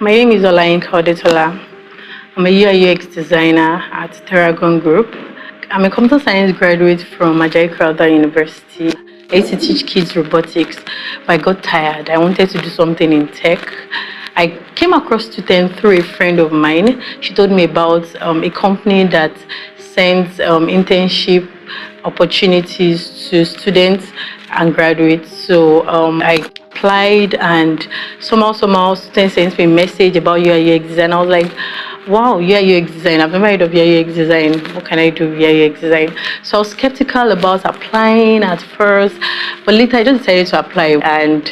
My name is Olainka Odetola. I'm a UI UX designer at Terragon Group. I'm a computer science graduate from Ajayi Crowther University. I used to teach kids robotics, but I got tired. I wanted to do something in tech. I came across Stutern through a friend of mine. She told me about a company that sends internship opportunities to students and graduates. So I applied, and somehow students sent me a message about UI UX design. I was like, wow, UI UX design. I've never heard of UI UX design. What can I do with UI UX design? So I was skeptical about applying at first, but later I just decided to apply, and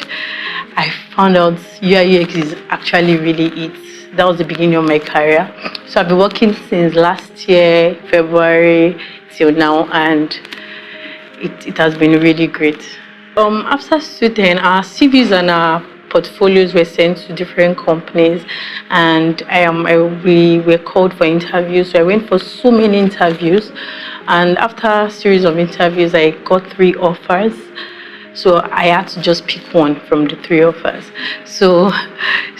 I found out UI UX is actually really it. That was the beginning of my career. So I've been working since last year, February till now, and it has been really great. After student, our CVs and our portfolios were sent to different companies, and we were called for interviews. So I went for so many interviews, and after a series of interviews, I got 3 offers. So I had to just pick one from the 3 offers. So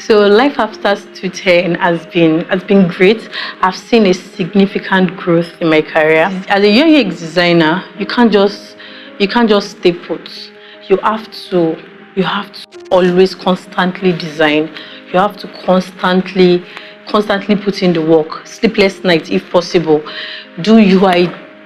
life after student has been great. I've seen a significant growth in my career. As a UX designer, you can't just stay put. You have to you have to always constantly design. You have to constantly put in the work, sleepless nights if possible. Do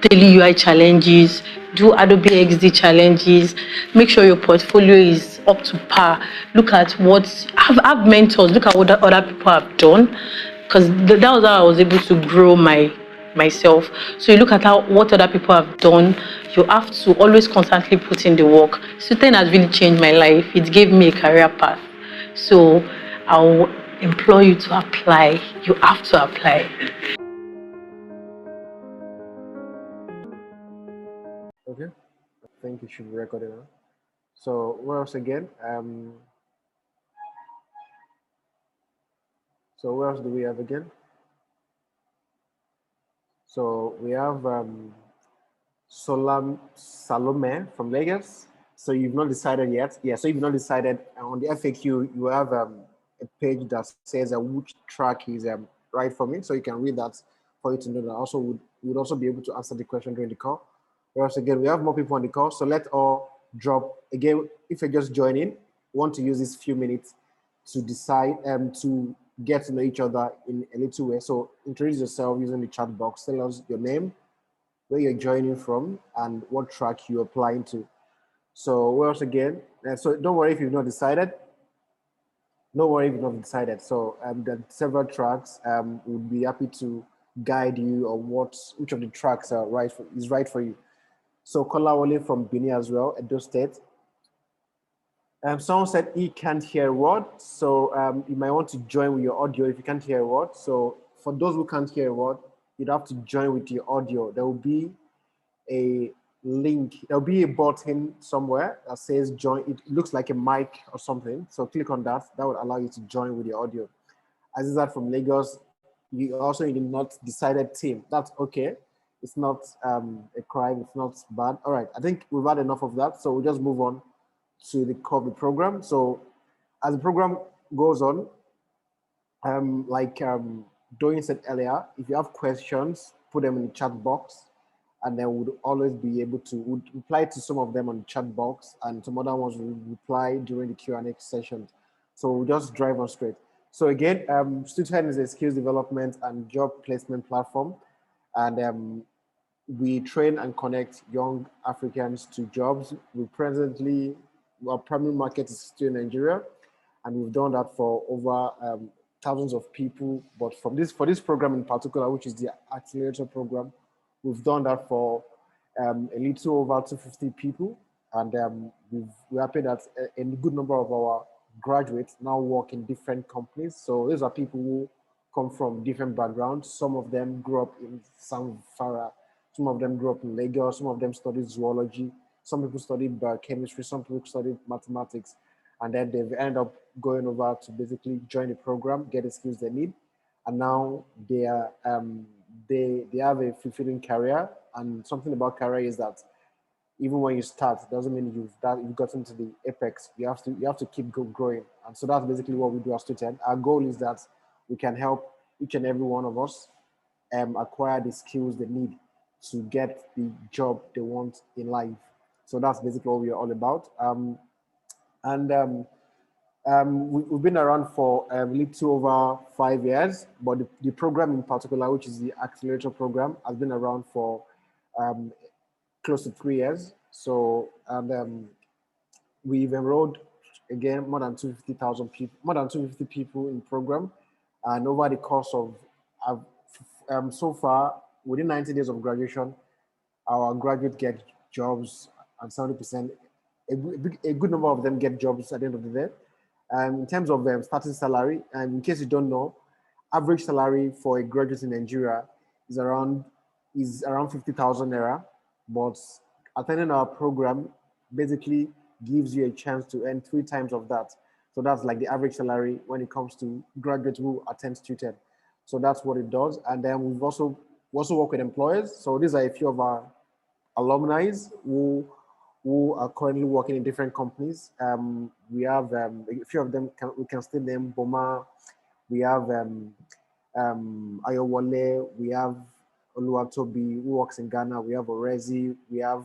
daily UI challenges, do Adobe XD challenges, make sure your portfolio is up to par. Look at what have mentors, look at what other people have done, because that was how I was able to grow myself. So you look at what other people have done. You have to always constantly put in the work. Certain has really changed my life. It gave me a career path. So I'll implore you to apply. You have to apply. Okay, I think you should be recording now. So, what else again? So, what else do we have again? So, we have Salome from Lagos. So, you've not decided yet? Yeah, so you've not decided. On the FAQ, you have a page that says which track is right for me. So, you can read that for you to know that. Also, would also be able to answer the question during the call. Whereas again, we have more people on the call, so let's all drop again. If you're just joining, want to use this few minutes to decide to get to know each other in a little way. So introduce yourself using the chat box. Tell us your name, where you're joining from, and what track you're applying to. So once again, so don't worry if you've not decided. No worry if you've not decided. So there are several tracks. We'll be happy to guide you on which of the tracks is right for you. So Kolawole from Benin as well, Edo State. Someone said he can't hear a word, so you might want to join with your audio if you can't hear a word. So for those who can't hear a word, you'd have to join with your audio. There will be a link, there'll be a button somewhere that says join. It looks like a mic or something. So click on that. That would allow you to join with your audio. Azizat from Lagos, you also in the not decided team. That's okay. It's not a crime. It's not bad. All right. I think we've had enough of that. So we'll just move on to the core of the program. So as the program goes on, like Doyin said earlier, if you have questions, put them in the chat box, and then we'd always be able to would reply to some of them on the chat box, and some other ones will reply during the Q&A session. So we'll just drive on straight. So again, Stutern is a skills development and job placement platform, and we train and connect young Africans to jobs. We presently, our primary market is still Nigeria, and we've done that for over thousands of people. But for this program in particular, which is the accelerator program, we've done that for a little over 250 people, and we're happy that a good number of our graduates now work in different companies. So these are people who come from different backgrounds. Some of them grew up in Samfara, some of them grew up in Lagos, some of them studied zoology, some people studied biochemistry, some people studied mathematics, and then they've ended up going over to basically join the program, get the skills they need, and now they have a fulfilling career. And something about career is that even when you start, it doesn't mean you've gotten to the apex. You have to keep growing. And so that's basically what we do as Stutern. Our goal is that we can help each and every one of us acquire the skills they need to get the job they want in life. So that's basically what we are all about. And we've been around for a little over 5 years, but the program in particular, which is the accelerator program, has been around for um, close to 3 years. So, and we've enrolled again more than 250 people in program, and over the course of so far within 90 days of graduation, our graduates get jobs, and 70%, a good number of them get jobs at the end of the day. In terms of starting salary, and in case you don't know, average salary for a graduate in Nigeria is around 50,000 naira, but attending our program basically gives you a chance to earn 3 times of that. So that's like the average salary when it comes to graduates who attend Stutern. So that's what it does. And then we also work with employers. So these are a few of our alumni who are currently working in different companies. We have a few of them. We can still name Boma. We have Ayowale. We have Oluwatobi, who works in Ghana. We have Orezi. We have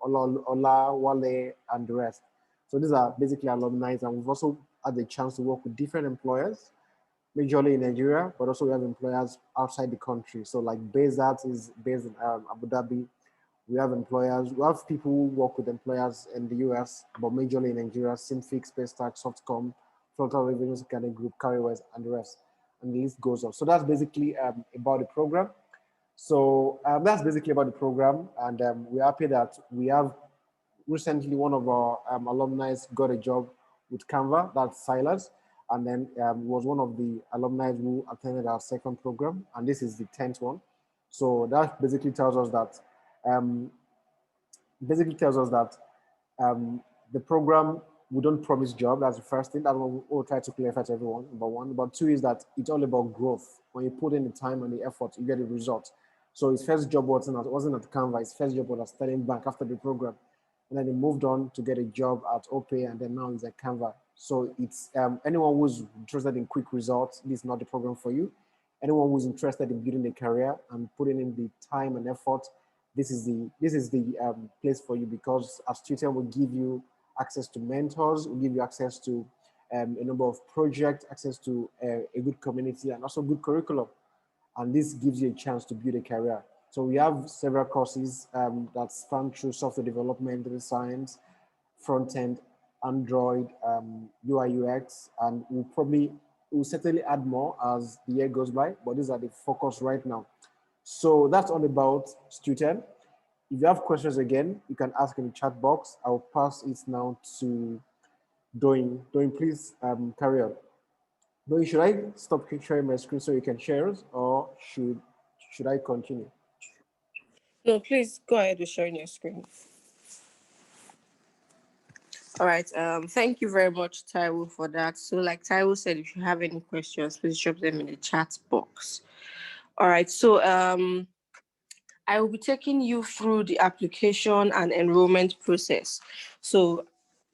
Ola Wale, and the rest. So these are basically alumni, and we've also had the chance to work with different employers, majorly in Nigeria, but also we have employers outside the country. So like Bezat is based in Abu Dhabi. We have people who work with employers in the US, but majorly in Nigeria, Synfix, Spacetac, Softcom, Frontal Revenues Academy Group, Carrywise, and the rest. And the list goes on. So that's basically about the program. So that's basically about the program. And we're happy that we have recently one of our alumni got a job with Canva, that's Silas. And then was one of the alumni who attended our second program. And this is the 10th one. So that basically tells us that um, the program, we don't promise job. That's the first thing. That's what we'll try to clarify to everyone. Number one. Number two is that it's all about growth. When you put in the time and the effort, you get the result. So his first job wasn't at Canva. His first job was at Sterling Bank after the program. And then he moved on to get a job at OPE, and then now he's at Canva. So it's anyone who's interested in quick results, this is not the program for you. Anyone who's interested in building a career and putting in the time and effort, this is the place for you, because as Stutern will give you access to mentors, will give you access to a number of projects, access to a good community, and also good curriculum. And this gives you a chance to build a career. So we have several courses that span through software development, data science, front-end, Android, UI, UX, and we'll certainly add more as the year goes by, but these are the focus right now. So that's all about Stutern. If you have questions again, you can ask in the chat box. I'll pass it now to Doing. Doing, please carry on. Doing, should I stop sharing my screen so you can share it, or should I continue? No, please go ahead with sharing your screen. All right. Thank you very much, Taiwo, for that. So, like Taiwo said, if you have any questions, please drop them in the chat box. All right. So, I will be taking you through the application and enrollment process. So,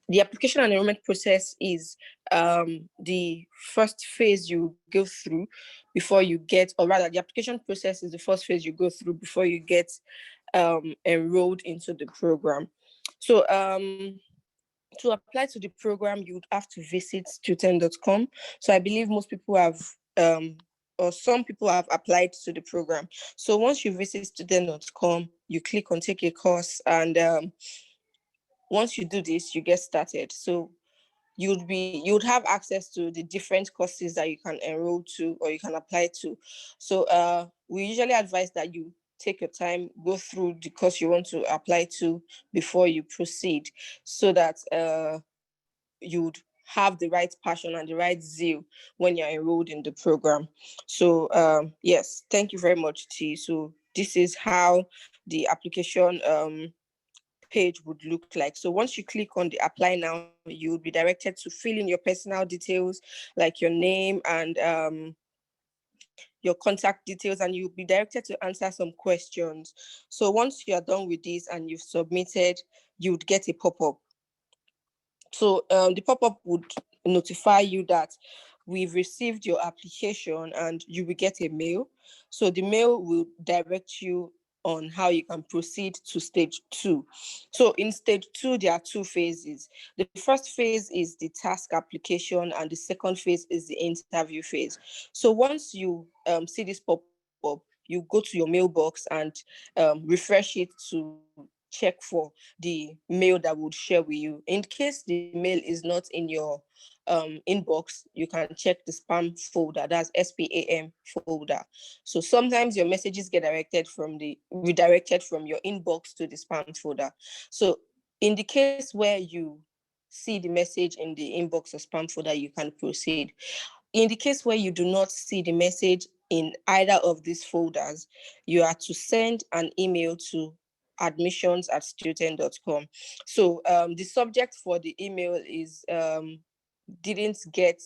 the application and enrollment process is the first phase you go through before you get, or rather, the application process is the first phase you go through before you get enrolled into the program. So, to apply to the program, you would have to visit stutern.com. So I believe most people have, or some people have applied to the program. So once you visit stutern.com, you click on take a course, and once you do this, you get started. So you would have access to the different courses that you can enroll to or you can apply to. So we usually advise that you take your time, go through the course you want to apply to before you proceed, so that you'd have the right passion and the right zeal when you're enrolled in the program. So yes, thank you very much, T. So this is how the application page would look like. So once you click on the apply now, you will be directed to fill in your personal details, like your name and your contact details, and you'll be directed to answer some questions. So once you are done with this and you've submitted, you would get a pop-up. So the pop-up would notify you that we've received your application, and you will get a mail. So the mail will direct you on how you can proceed to stage 2. So in stage 2, there are 2 phases. The first phase is the task application, and the second phase is the interview phase. So once you see this pop-up, you go to your mailbox and refresh it to check for the mail that would share with you. In case the mail is not in your inbox, you can check the spam folder. That's SPAM folder. So sometimes your messages get redirected from your inbox to the spam folder. So in the case where you see the message in the inbox or spam folder, you can proceed. In the case where you do not see the message in either of these folders, you are to send an email to admissions@stutern.com. So the subject for the email is didn't get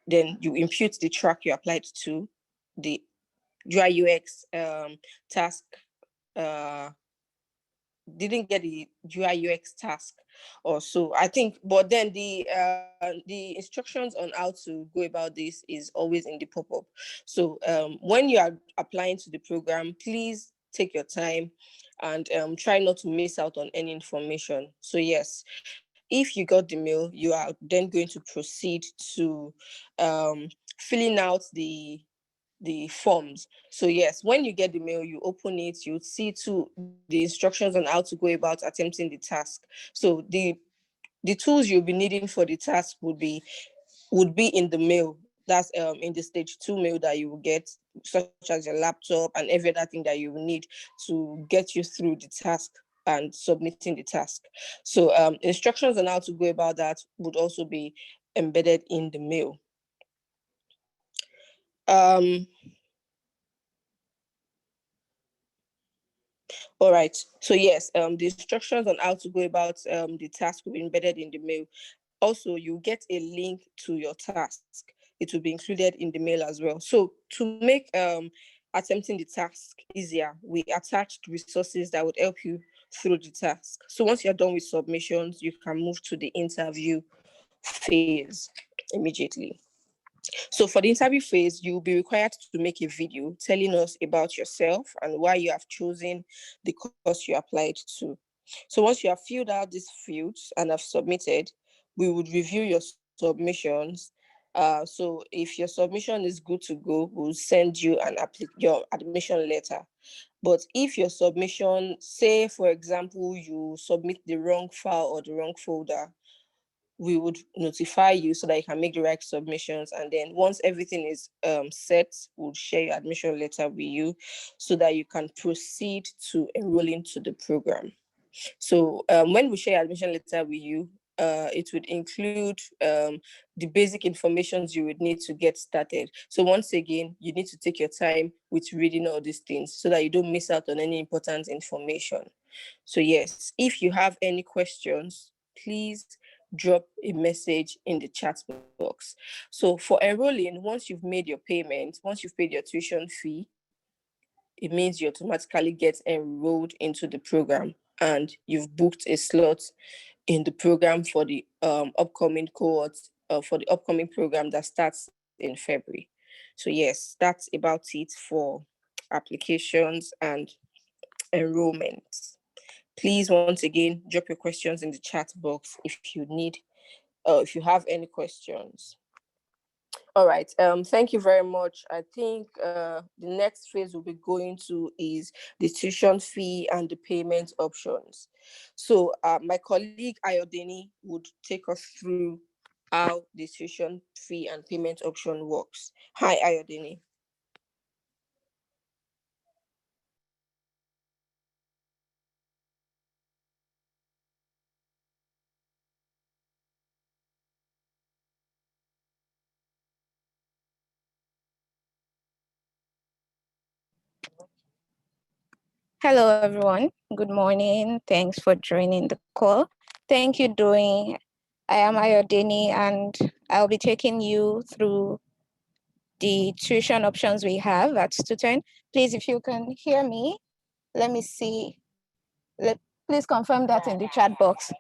then you impute the track you applied to, the UI UX task, didn't get the UI UX task or so, I think. But then the instructions on how to go about this is always in the pop-up. So when you are applying to the program, please take your time and try not to miss out on any information. So yes, if you got the mail, you are then going to proceed to filling out the forms. So yes, when you get the mail, you open it, you see the instructions on how to go about attempting the task. So the tools you'll be needing for the task would be in the mail. That's in the stage 2 mail that you will get, such as your laptop and every other thing that you will need to get you through the task and submitting the task. So instructions on how to go about that would also be embedded in the mail. All right. So yes, the instructions on how to go about the task will be embedded in the mail. Also, you get a link to your task. It will be included in the mail as well. So to make attempting the task easier, we attached resources that would help you through the task. So once you're done with submissions, you can move to the interview phase immediately. So for the interview phase, you'll be required to make a video telling us about yourself and why you have chosen the course you applied to. So once you have filled out these fields and have submitted, we would review your submissions. So if your submission is good to go, we'll send you your admission letter. But if your submission, say for example, you submit the wrong file or the wrong folder, we would notify you so that you can make the right submissions. And then once everything is set, we'll share your admission letter with you so that you can proceed to enroll into the program. So when we share admission letter with you, it would include the basic information you would need to get started. So once again, you need to take your time with reading all these things so that you don't miss out on any important information. So yes, if you have any questions, please drop a message in the chat box. So for enrolling, once you've made your payment, once you've paid your tuition fee, it means you automatically get enrolled into the program and you've booked a slot in the program for the upcoming cohort, for the upcoming program that starts in February. So yes, that's about it for applications and enrollment. Please, once again, drop your questions in the chat box if you have any questions. All right. Thank you very much. I think the next phase we'll be going to is the tuition fee and the payment options. So my colleague Ayodeni would take us through how the tuition fee and payment option works. Hi, Ayodeni. Hello, everyone. Good morning. Thanks for joining the call. Thank you, Doing. I am Ayodini, and I'll be taking you through the tuition options we have at Stutern. Please, if you can hear me, let me see. Please confirm that in the chat box.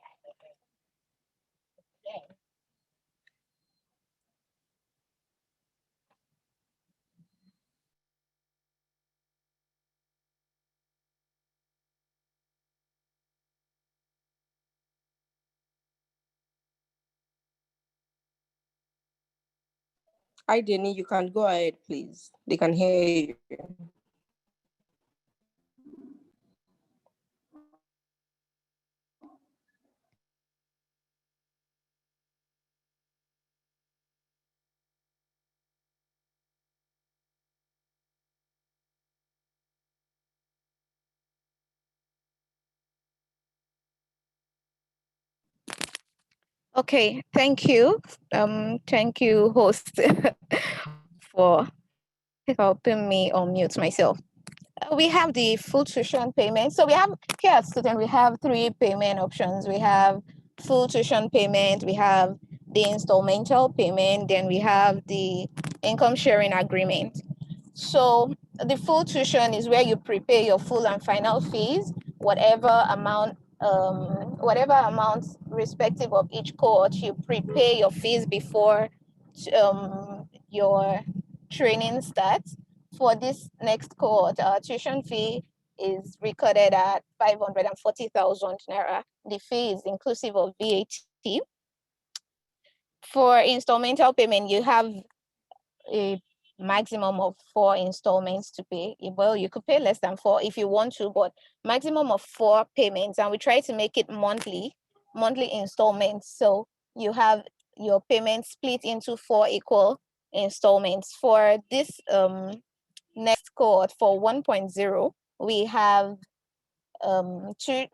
Hi, Denny, you can go ahead, please. They can hear you. Okay, thank you. Thank you, host, for helping me unmute myself. We have the full tuition payment. So we have here at Stutern, we have 3 payment options. We have full tuition payment, we have the installmental payment, then we have the income sharing agreement. So the full tuition is where you prepay your full and final fees, whatever amount, respective of each cohort, you prepay your fees before your training starts. For this next cohort, our tuition fee is recorded at 540,000 naira. The fee is inclusive of VAT. For installmental payment, you have a maximum of 4 installments to pay. Well, you could pay less than 4 if you want to, but maximum of 4 payments, and we try to make it monthly installments. So you have your payments split into 4 equal installments. For this next cohort, for 1.0, we have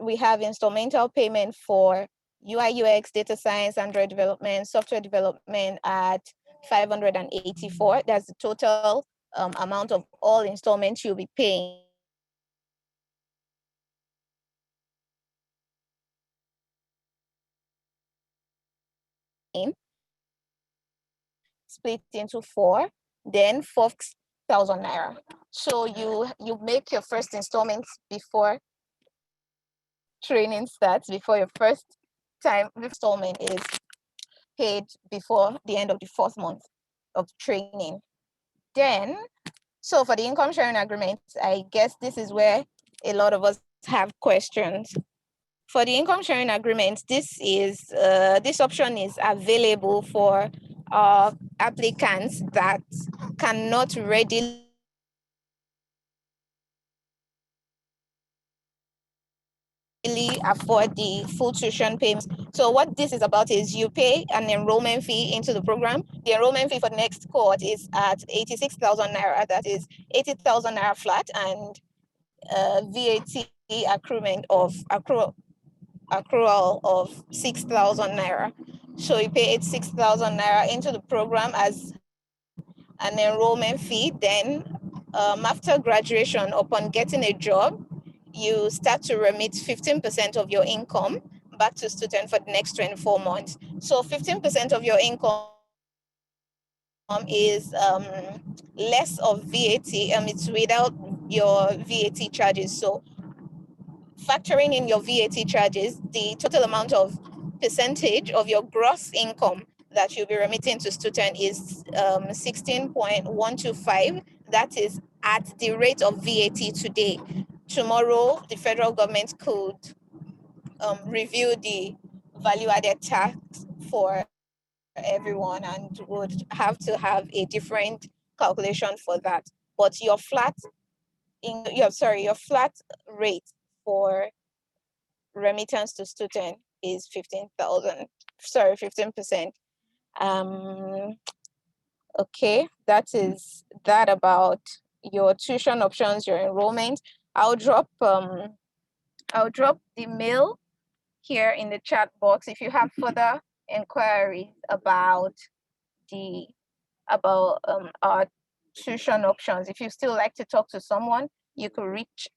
we have installmental payment for UI UX, data science, Android development, software development at 584. That's the total amount of all installments you'll be paying. Split into 4, then 4,000 naira. So you make your first installments before training starts, before your first time installment is paid before the end of the 4th month of training. Then, so for the income sharing agreement, I guess this is where a lot of us have questions. For the income sharing agreement, this option is available for applicants that cannot readily afford the full tuition payments. So what this is about is you pay an enrollment fee into the program. The enrollment fee for the next cohort is at 86,000 naira. That is 80,000 naira flat, and VAT accrual of 6,000 naira. So you pay 6,000 naira into the program as an enrollment fee. Then after graduation, upon getting a job, you start to remit 15% of your income back to Stutern for the next 24 months. So 15% of your income is less of VAT. It's without your VAT charges. So factoring in your VAT charges, the total amount of percentage of your gross income that you'll be remitting to Stutern is 16.125. That is at the rate of VAT today. Tomorrow, the federal government could review the value added tax for everyone and would have to have a different calculation for that. But your flat rate for remittance to Stutern is 15%. Okay, that is that about your tuition options, your enrollment. I'll drop the mail here in the chat box if you have further inquiries about our tuition options. If you still like to talk to someone, you could reach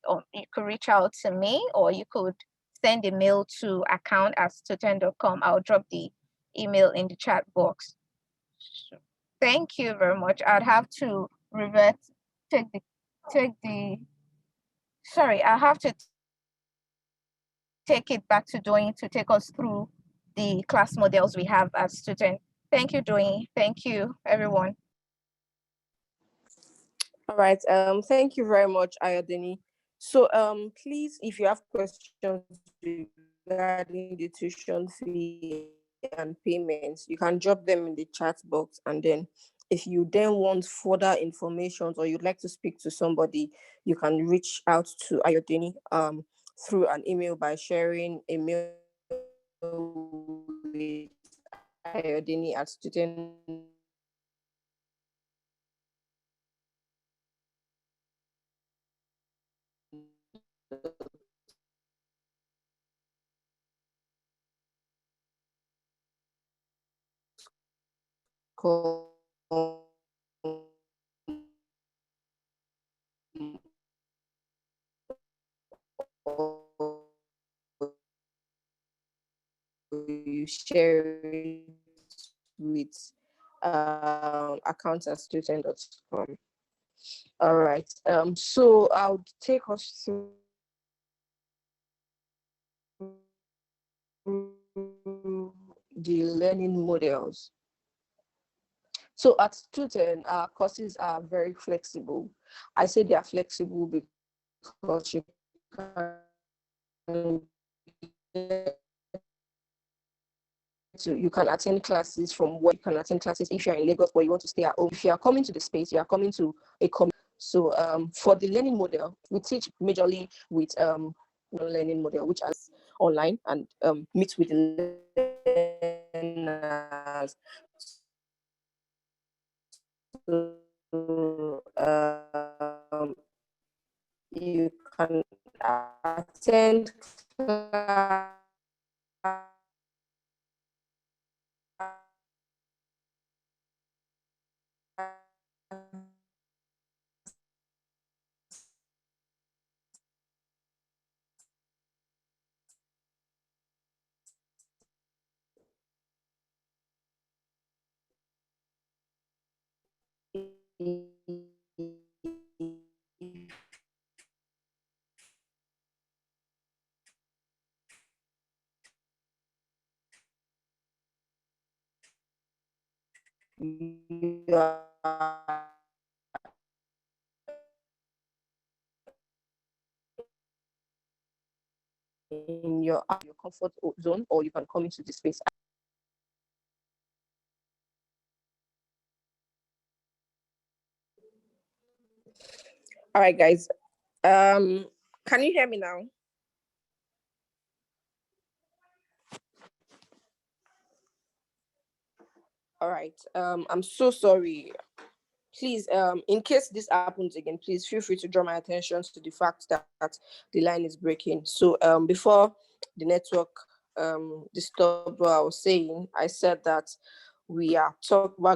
out to me, or you could send a mail to account@stutern.com. I'll drop the email in the chat box. Thank you very much. I'd have to I have to take it back to Doing to take us through the class models we have as students. Thank you, Doing. Thank you, everyone. All right. Thank you very much, Ayodini. So please, if you have questions regarding the tuition fee and payments, you can drop them in the chat box, and then if you then want further information or you'd like to speak to somebody, you can reach out to Ayodini through an email by sharing a mail with Ayodini at student you share it with accounts at student.com. All right. So I'll take us through the learning models. So at Stutern, our courses are very flexible. I say they are flexible because you can attend classes from where you can attend classes if you're in Lagos or you want to stay at home. If you are coming to the space, you are coming to a so for the learning model, we teach majorly with learning model, which is online and meet with the learners. So, you can attend class you are in your comfort zone, or you can come into the space. All right, guys. Can you hear me now? All right. I'm so sorry. Please, in case this happens again, please feel free to draw my attention to the fact that the line is breaking. So before the network disturbed what I was saying, I said that we're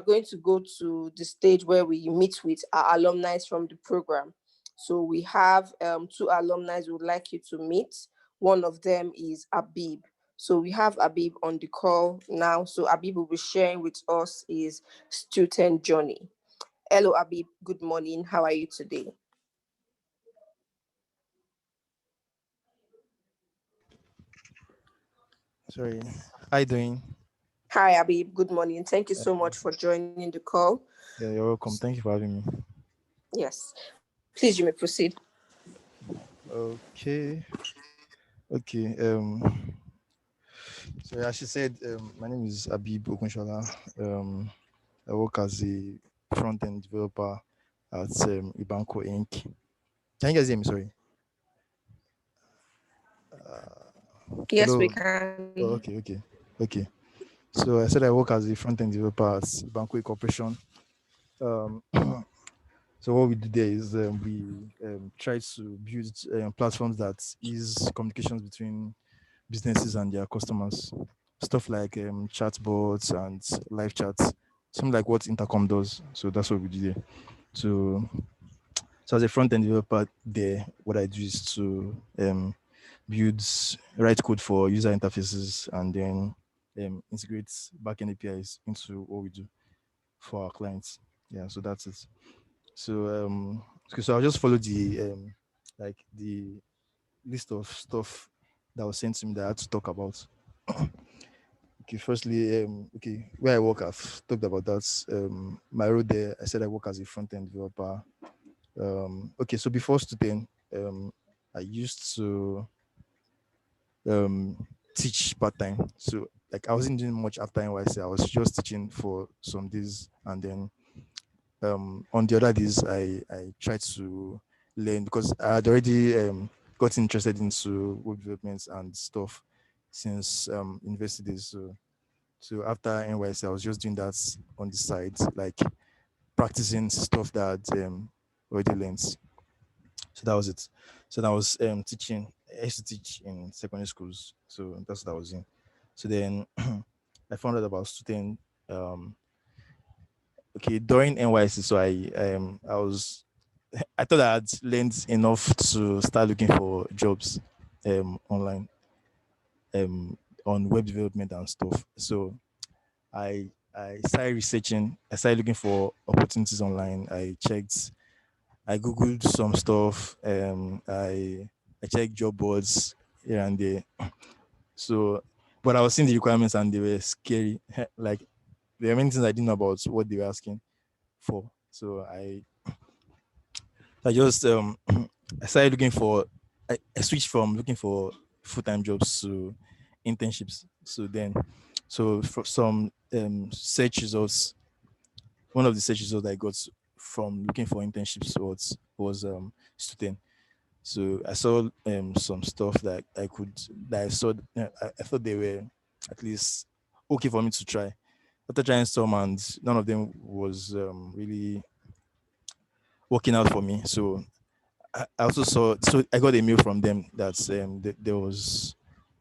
going to go to the stage where we meet with our alumni from the program. So we have two alumni we would like you to meet. One of them is Abib. So we have Abib on the call now. So Abib will be sharing with us his student journey. Hello, Abib. Good morning. How are you today? Sorry. How you doing? Hi, Abib. Good morning. Thank you so much for joining the call. Yeah, you're welcome. Thank you for having me. Yes. Please, you may proceed. Okay. Okay. So as she said, my name is Abib Okunshola. I work as a front-end developer at Ibanco Inc. Can you guys hear me? Sorry. Yes, we Hello. can. Oh, okay. So I said I work as a front-end developer at Ibanco Corporation. Um, So what we do there is we try to build platforms that ease communications between businesses and their customers. Stuff like chatbots and live chats, something like what Intercom does. So that's what we do there. So, so as a front end developer there, what I do is to build, write code for user interfaces and then integrate backend APIs into what we do. for our clients. Yeah, so that's it. So okay, so I'll just follow the like the list of stuff that was sent to me that I had to talk about. Okay, firstly, okay, where I work, I've talked about that. My role there, I said I work as a front end developer. Okay, so before student, I used to teach part time. So like I wasn't doing much after NYC. I was just teaching for some days, and then on the other days, I tried to learn because I had already got interested into web development and stuff since university days. So after NYC, I was just doing that on the side, like practicing stuff that already learned. So that was it. So that was teaching. I used to teach in secondary schools. So that's what I was in. So then I found out about student. Um, okay, during NYC, so I was I thought I had learned enough to start looking for jobs online on web development and stuff. So I started researching. I started looking for opportunities online. I googled some stuff. I checked job boards here and there. So, but I was seeing the requirements and they were scary. Like there are many things I didn't know about what they were asking for. So I just I started looking for. I switched from looking for full time jobs to internships. So then, so for some search results, one of the search results I got from looking for internships was student. So I saw some stuff that I could that I saw. I thought they were at least okay for me to try. After trying some, and none of them was really working out for me. So I also saw. So I got a mail from them that there was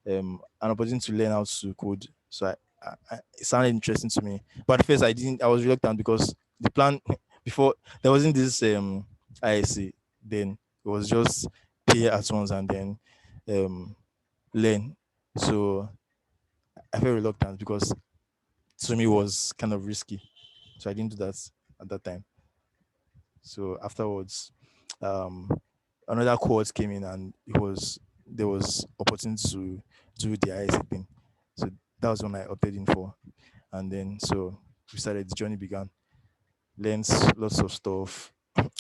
an opportunity to learn how to code. So it sounded interesting to me. But at first I didn't. I was reluctant because the plan before there wasn't this ISC. Then it was just pay at once and then learn. So I felt reluctant because to me it was kind of risky. So I didn't do that at that time. So afterwards, um, another cohort came in and there was opportunity to do the ISC thing. So that was when I opted in for. And then so we started, the journey began. Learned lots of stuff.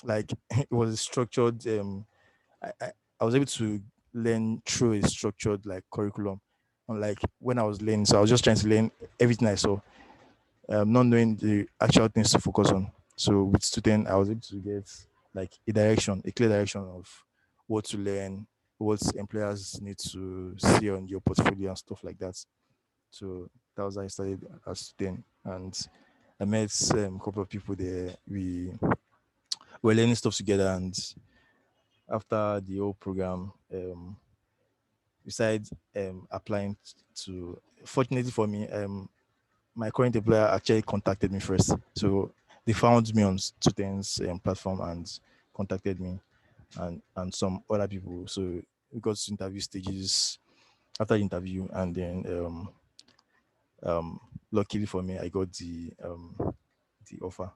Like it was a structured I was able to learn through a structured like curriculum. Unlike when I was learning, so I was just trying to learn everything I saw, not knowing the actual things to focus on. So with student, I was able to get like a direction, a clear direction of what to learn, what employers need to see on your portfolio and stuff like that. So that was how I started as student, and I met a couple of people there. We were learning stuff together, and after the whole program, we started applying to. Fortunately for me, my current employer actually contacted me first. So they found me on Students platform and contacted me and some other people. So we got to interview stages after the interview, and then luckily for me, I got the offer.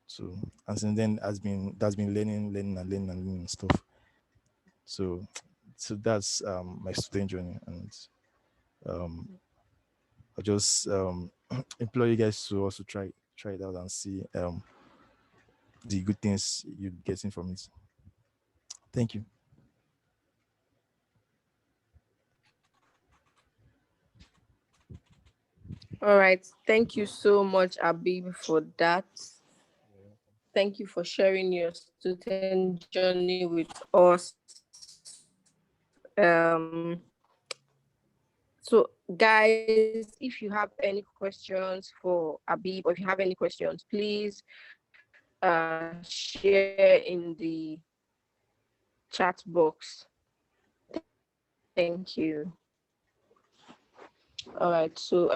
So and since then that's been learning and learning and learning stuff. So so that's my student journey, and um I just implore you guys to also try it out and see the good things you're getting from it. Thank you. All right. Thank you so much, Abib, for that. Thank you for sharing your student journey with us. So, guys, if you have any questions for Abib or if you have any questions, please share in the chat box. Thank you. All right. So,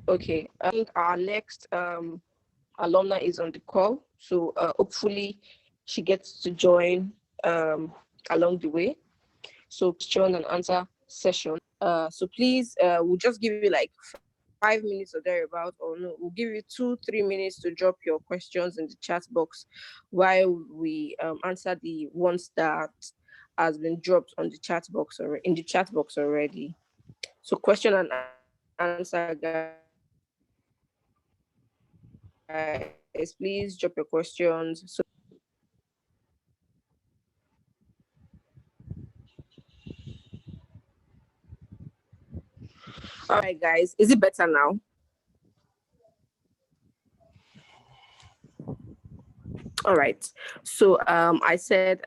okay. I think our next alumni is on the call. So hopefully she gets to join along the way. So question and answer session. So please, we'll just give you like 5 minutes or thereabout, or no, we'll give you 2-3 minutes to drop your questions in the chat box while we answer the ones that has been dropped on the chat box or in the chat box already. So question and answer, guys. Please drop your questions. All right, guys. Is it better now? All right. So I said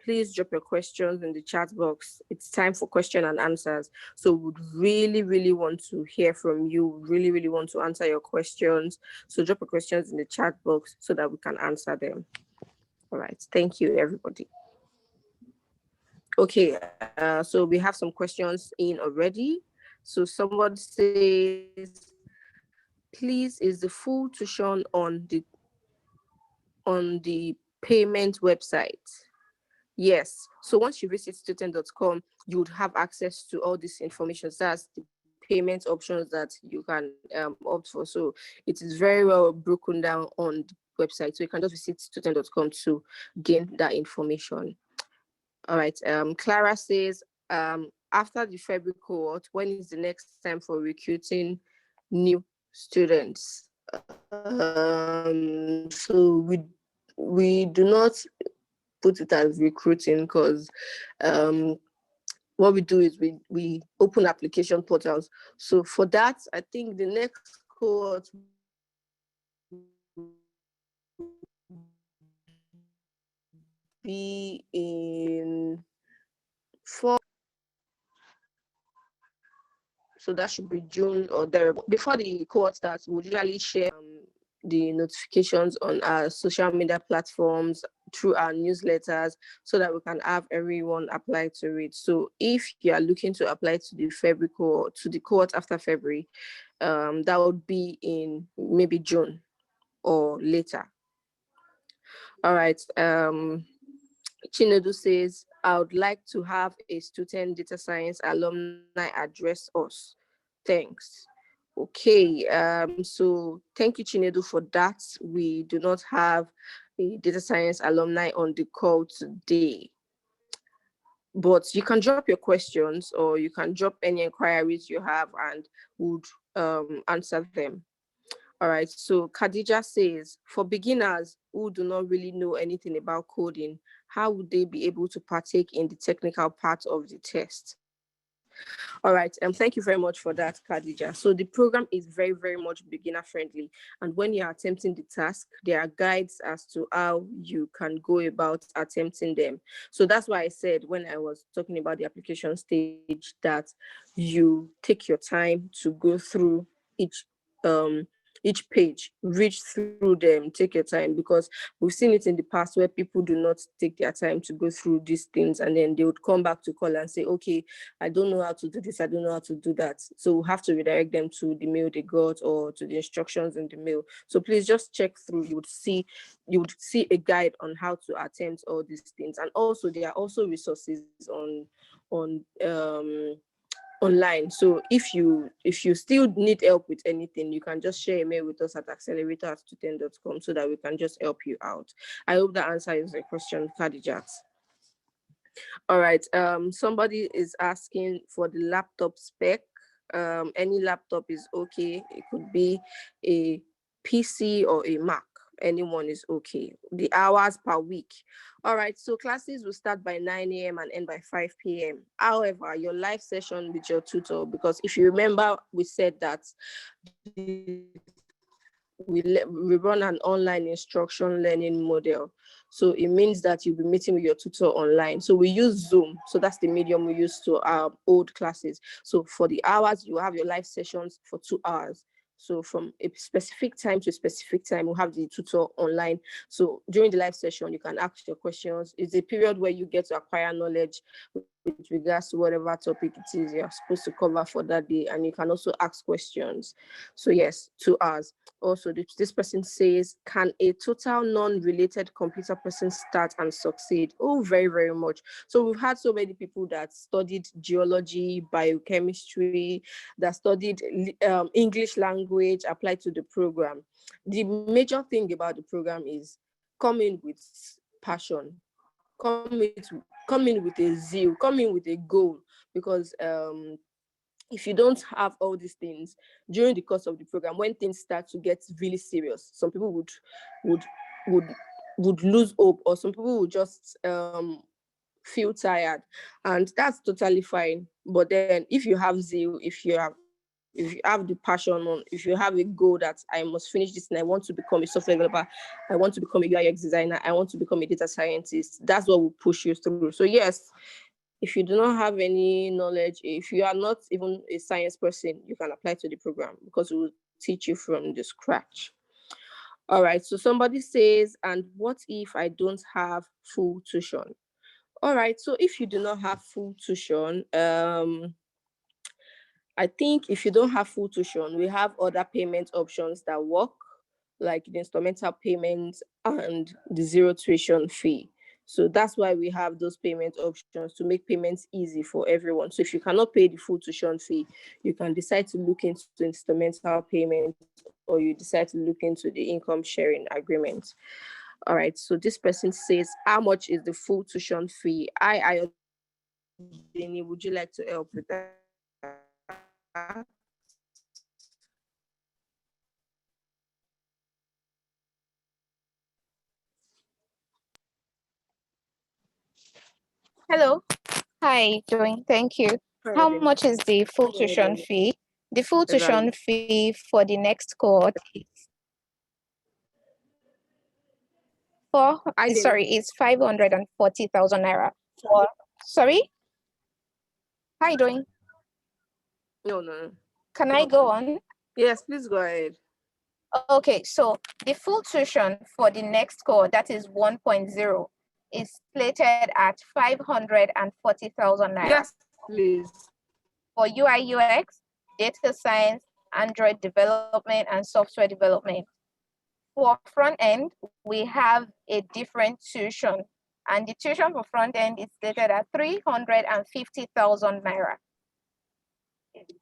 please drop your questions in the chat box. It's time for question and answers. So would really, really want to hear from you. Really, really want to answer your questions. So drop your questions in the chat box so that we can answer them. All right. Thank you, everybody. Okay. So we have some questions in already. So someone says, please, is the full tuition on the payment website? Yes. So once you visit stutern.com, you would have access to all this information. So that's the payment options that you can opt for. So it is very well broken down on the website. So you can just visit stutern.com to gain that information. All right. Clara says, after the February cohort, when is the next time for recruiting new students? So we do not put it as recruiting, because what we do is we open application portals. So for that, I think the next cohort be in 4. So that should be June or there. Before the cohort starts, we'll usually share the notifications on our social media platforms through our newsletters so that we can have everyone apply to it. So if you are looking to apply to the February cohort, to the cohort after February, that would be in maybe June or later. All right. Chinedu says, I would like to have a student data science alumni address us. Thanks. Okay, so thank you, Chinedu, for that. We do not have a data science alumni on the call today. But you can drop your questions, or you can drop any inquiries you have, and would answer them. All right, so Khadija says, for beginners who do not really know anything about coding, how would they be able to partake in the technical part of the test? All right, thank you very much for that, Khadija. So the program is very, very much beginner friendly. And when you're attempting the task, there are guides as to how you can go about attempting them. So that's why I said when I was talking about the application stage that you take your time to go through each page, read through them, take your time, because we've seen it in the past where people do not take their time to go through these things, and then they would come back to call and say, okay, I don't know how to do this, I don't know how to do that. So we have to redirect them to the mail they got or to the instructions in the mail. So please just check through. You would see a guide on how to attempt all these things. And also there are also resources online. So if you still need help with anything, you can just share a mail with us at accelerator@stutern.com so that we can just help you out. I hope that answers your question, Khadijat. All right. Somebody is asking for the laptop spec. Any laptop is okay. It could be a PC or a Mac. Anyone is okay. The hours per week. All right. So classes will start by 9 a.m. and end by 5 p.m. However, your live session with your tutor, because if you remember, we said that we run an online instruction learning model. So it means that you'll be meeting with your tutor online. So we use Zoom. So that's the medium we use to our old classes. So for the hours, you have your live sessions for 2 hours. So from a specific time to a specific time, we'll have the tutor online. So during the live session, you can ask your questions. It's a period where you get to acquire knowledge. We with regards to whatever topic it is you're supposed to cover for that day, and you can also ask questions. So yes, 2 hours. Also, this person says, can a total non-related computer person start and succeed? Oh, very, very much. So we've had so many people that studied geology, biochemistry, that studied English language applied to the program. The major thing about the program is come in with passion, come in with a zeal, come in with a goal, because if you don't have all these things during the course of the program, when things start to get really serious, some people would lose hope, or some people would just feel tired, and that's totally fine. But then if you have zeal, if you have the passion, if you have a goal that I must finish this and I want to become a software developer, I want to become a UI/UX designer, I want to become a data scientist, that's what will push you through. So yes, if you do not have any knowledge, if you are not even a science person, you can apply to the program because it will teach you from the scratch. All right, so somebody says, and what if I don't have full tuition? All right, so if you do not have full tuition, I think if you don't have full tuition, we have other payment options that work, like the instrumental payments and the zero tuition fee. So that's why we have those payment options to make payments easy for everyone. So if you cannot pay the full tuition fee, you can decide to look into instrumental payment, or you decide to look into the income sharing agreement. All right, so this person says, how much is the full tuition fee? Ayodini, would you like to help with that? Hello. Hi, doing. Thank you. How Ayodini, much is the full go ahead, tuition Ayodini. fee? The full tuition Exactly. fee for the next cohort is Ayodini. is 540,000 naira. For sorry, how you doing? No, no, no. Can I go on? Yes, please go ahead. Okay, so the full tuition for the next cohort, that is 1.0, is slated at 540,000 naira. Yes, please. For UI UX, data science, Android development, and software development. For front end, we have a different tuition, and the tuition for front end is stated at 350,000 naira.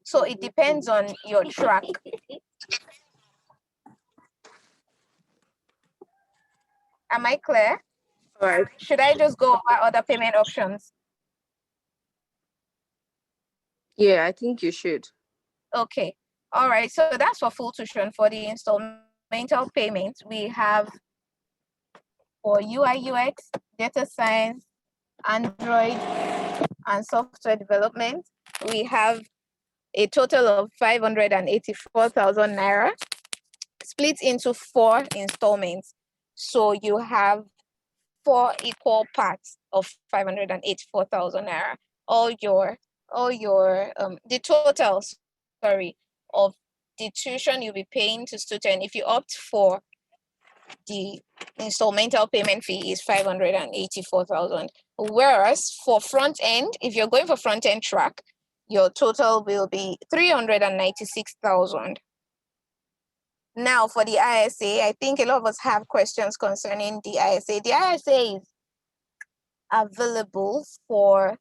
So it depends on your track. Am I clear? All right. Should I just go over other payment options? Yeah, I think you should. Okay. All right. So that's for full tuition. For the instrumental payments, we have for UI UX, data science, Android, and software development, we have a total of 584,000 naira split into 4 installments. So you have 4 equal parts of 584,000 naira. The total, sorry, of the tuition you'll be paying to student if you opt for the installmental payment fee is 584,000. Whereas for front end, if you're going for front end track, your total will be 396,000. Now for the ISA, I think a lot of us have questions concerning the ISA. The ISA is available for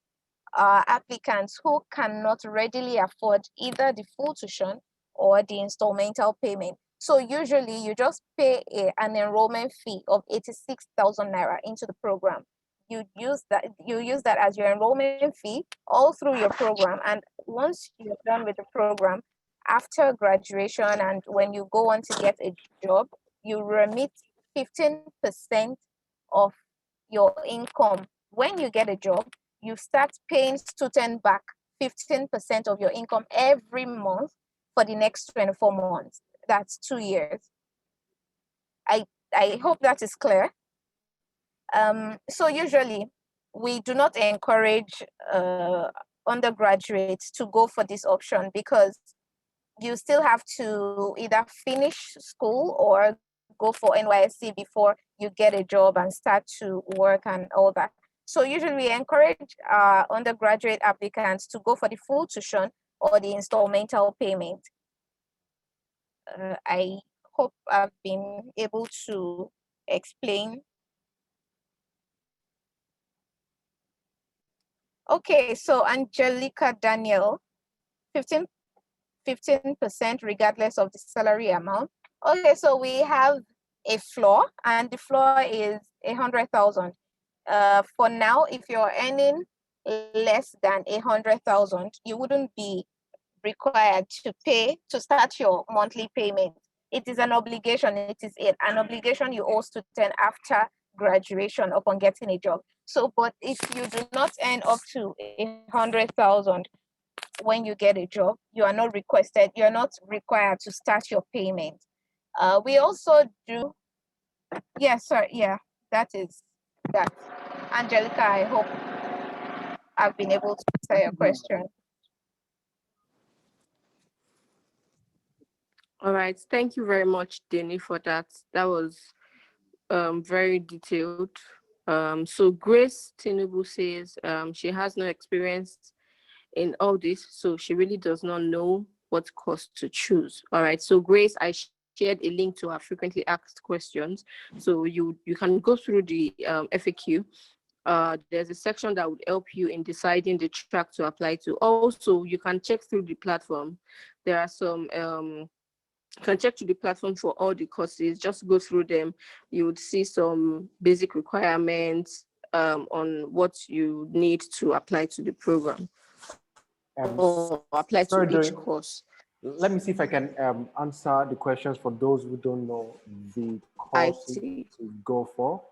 applicants who cannot readily afford either the full tuition or the installmental payment. So usually you just pay an enrollment fee of 86,000 naira into the program. You use that as your enrollment fee all through your program. And once you're done with the program, after graduation and when you go on to get a job, you remit 15% of your income. When you get a job, you start paying student back 15% of your income every month for the next 24 months. That's 2 years. I hope that is clear. So usually we do not encourage undergraduates to go for this option because you still have to either finish school or go for NYSC before you get a job and start to work and all that. So usually we encourage undergraduate applicants to go for the full tuition or the installmental payment. I hope I've been able to explain. Okay, so Angelica Daniel, 15% regardless of the salary amount. Okay, so we have a floor, and the floor is 100,000. For now, if you're earning less than 100,000, you wouldn't be required to pay to start your monthly payment. It is an obligation. It is an obligation you owe student after graduation upon getting a job. So, but if you do not earn up to 100,000 when you get a job, you are not required to start your payment. We also do, yeah, sorry, yeah, that is that. Angelica, I hope I've been able to answer your question. All right. Thank you very much, Denny, for that. That was very detailed. So Grace Tinubu says she has no experience in all this, so she really does not know what course to choose. All right. So Grace, I shared a link to our frequently asked questions. So you can go through the FAQ. There's a section that would help you in deciding the track to apply to. Also, you can check through the platform. There are some you can check to the platform for all the courses. Just go through them. You would see some basic requirements on what you need to apply to the program or apply to Sorry, each Doreen. course. Let me see if I can answer the questions for those who don't know the courses IT. to go for.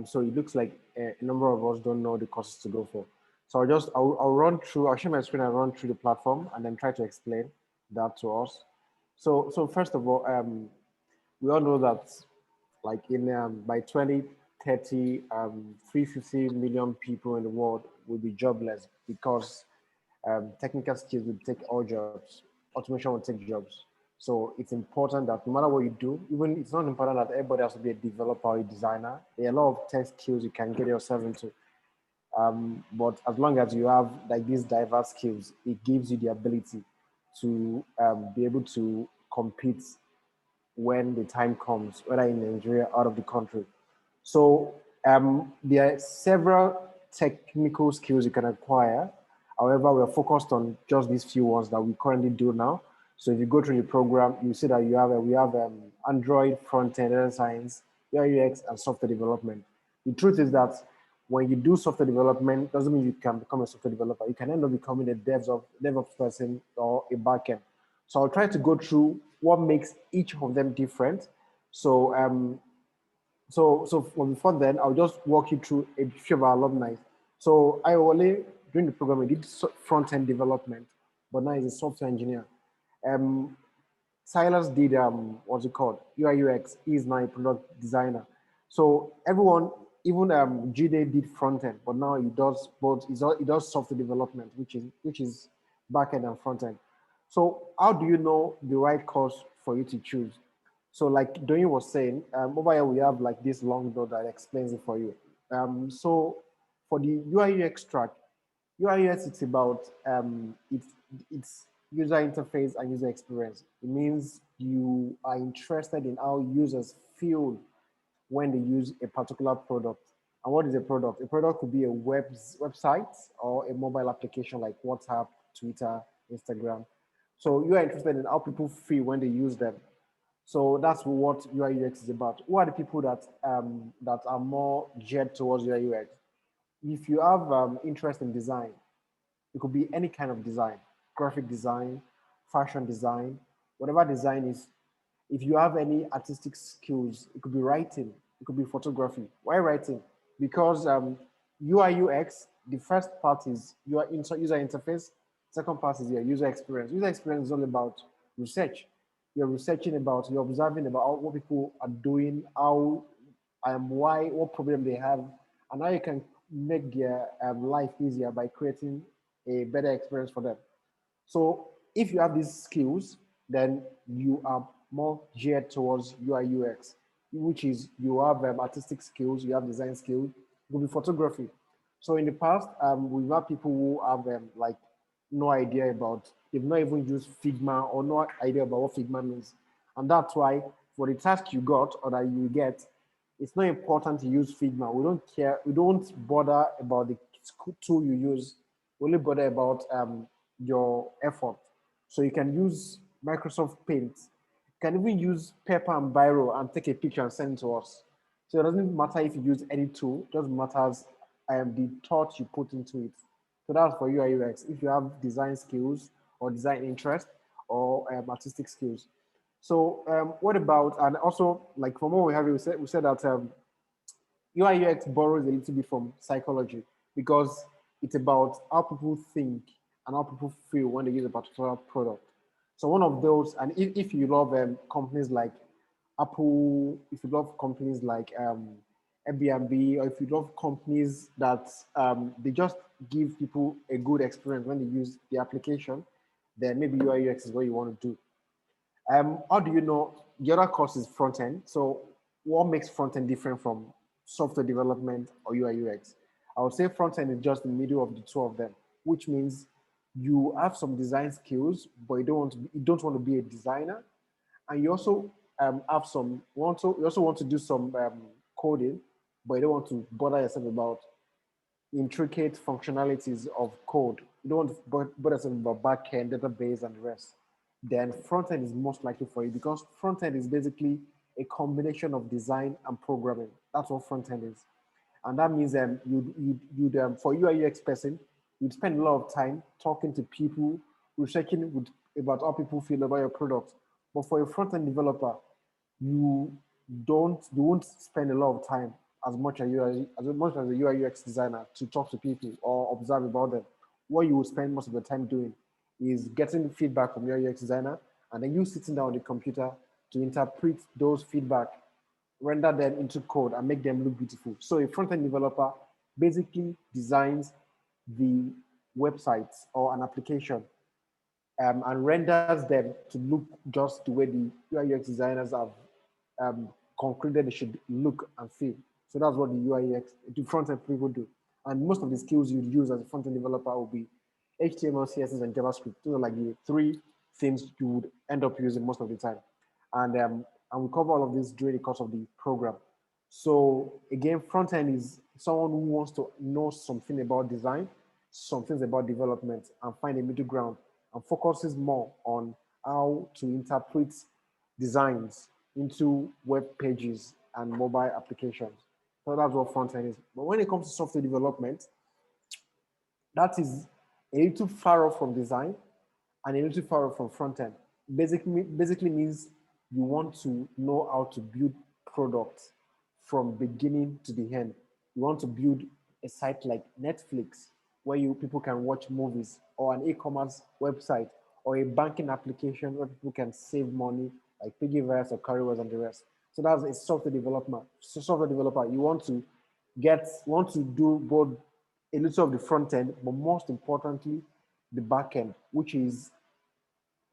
So it looks like a number of us don't know the courses to go for. So I'll run through, I'll share my screen and run through the platform and then try to explain that to us. So first of all, we all know that like by 2030, 350 million people in the world will be jobless because technical skills will take all jobs. Automation will take jobs. So it's important that no matter what you do, even it's not important that everybody has to be a developer or a designer. There are a lot of tech skills you can get yourself into. But as long as you have like these diverse skills, it gives you the ability to be able to compete when the time comes, whether in Nigeria or out of the country. So there are several technical skills you can acquire. However, we're focused on just these few ones that we currently do now. So if you go through the program, you see that we have Android, front-end, data science, UI, UX, and software development. The truth is that when you do software development, doesn't mean you can become a software developer. You can end up becoming a DevOps person or a backend. So I'll try to go through what makes each of them different. So before then, I'll just walk you through a few of our alumni. So Iowale, during the program, we did front-end development, but now he's a software engineer. Silas did, what's it called? UI UX, he is now a product designer. So everyone, even Jide did front-end, but now he does both, he does software development, which is back-end and front-end. So how do you know the right course for you to choose? So like Doyin was saying, over here we have like this long note that explains it for you. So for the UI UX track, UI UX it's about it's user interface and user experience. It means you are interested in how users feel when they use a particular product. And what is a product? A product could be a website or a mobile application like WhatsApp, Twitter, Instagram. So you are interested in how people feel when they use them. So that's what UI UX is about. Who are the people that that are more geared towards UI UX? If you have interest in design, it could be any kind of design, graphic design, fashion design, whatever design is. If you have any artistic skills, it could be writing, it could be photography. Why writing? Because UI UX, the first part is your user interface. Second part is your user experience. User experience is all about research. You're researching about, you're observing about what people are doing, how, why, what problem they have, and how you can make their life easier by creating a better experience for them. So if you have these skills, then you are more geared towards UI UX, which is you have artistic skills, you have design skills, it could be photography. So in the past, we've had people who have like no idea about, they've not even used Figma or no idea about what Figma means. And that's why for the task you got or that you get, it's not important to use Figma. We don't care. We don't bother about the tool you use. We only bother about your effort. So you can use Microsoft Paint. You can even use paper and biro and take a picture and send it to us. So it doesn't matter if you use any tool, it just matters the thought you put into it. So that's for UI UX. If you have design skills or design interest or artistic skills. So what about, and also like from what we have, we said that UI UX borrows a little bit from psychology because it's about how people think and how people feel when they use a particular product. So one of those, and if you love companies like Apple, if you love companies like Airbnb, or if you love companies that they just give people a good experience when they use the application, then maybe UI UX is what you want to do. How do you know the other course is front end? So what makes front end different from software development or UI UX? I would say front end is just the middle of the two of them, which means you have some design skills, but you don't want to be a designer, and you also have some you also want to do some coding, but you don't want to bother yourself about intricate functionalities of code. You don't want to bother yourself about backend, database, and the rest. Then front end is most likely for you because front end is basically a combination of design and programming. That's what front end is. And that means you'd for UI UX person, you'd spend a lot of time talking to people, researching about how people feel about your product. But for a front end developer, you you won't spend a lot of time as much as a UI UX designer to talk to people or observe about them. What you will spend most of the time doing is getting feedback from your UX designer, and then you sitting down on the computer to interpret those feedback, render them into code, and make them look beautiful. So a front-end developer basically designs the websites or an application and renders them to look just the way the UI UX designers have concluded they should look and feel. So that's what the UI UX, the front end people do. And most of the skills you'd use as a front end developer will be HTML, CSS, and JavaScript. Those are like the three things you would end up using most of the time. And we cover all of this during the course of the program. So again, front end is someone who wants to know something about design, some things about development, and find a middle ground, and focuses more on how to interpret designs into web pages and mobile applications. So that's what front end is. But when it comes to software development, that is a little far off from design and a little far off from front end. Basically means you want to know how to build products from beginning to the end. You want to build a site like Netflix where people can watch movies, or an e-commerce website, or a banking application where people can save money like Piggyverse or Currywise and the rest. So that's a software developer. So software developer, you want to do both a little of the front end, but most importantly, the back end, which means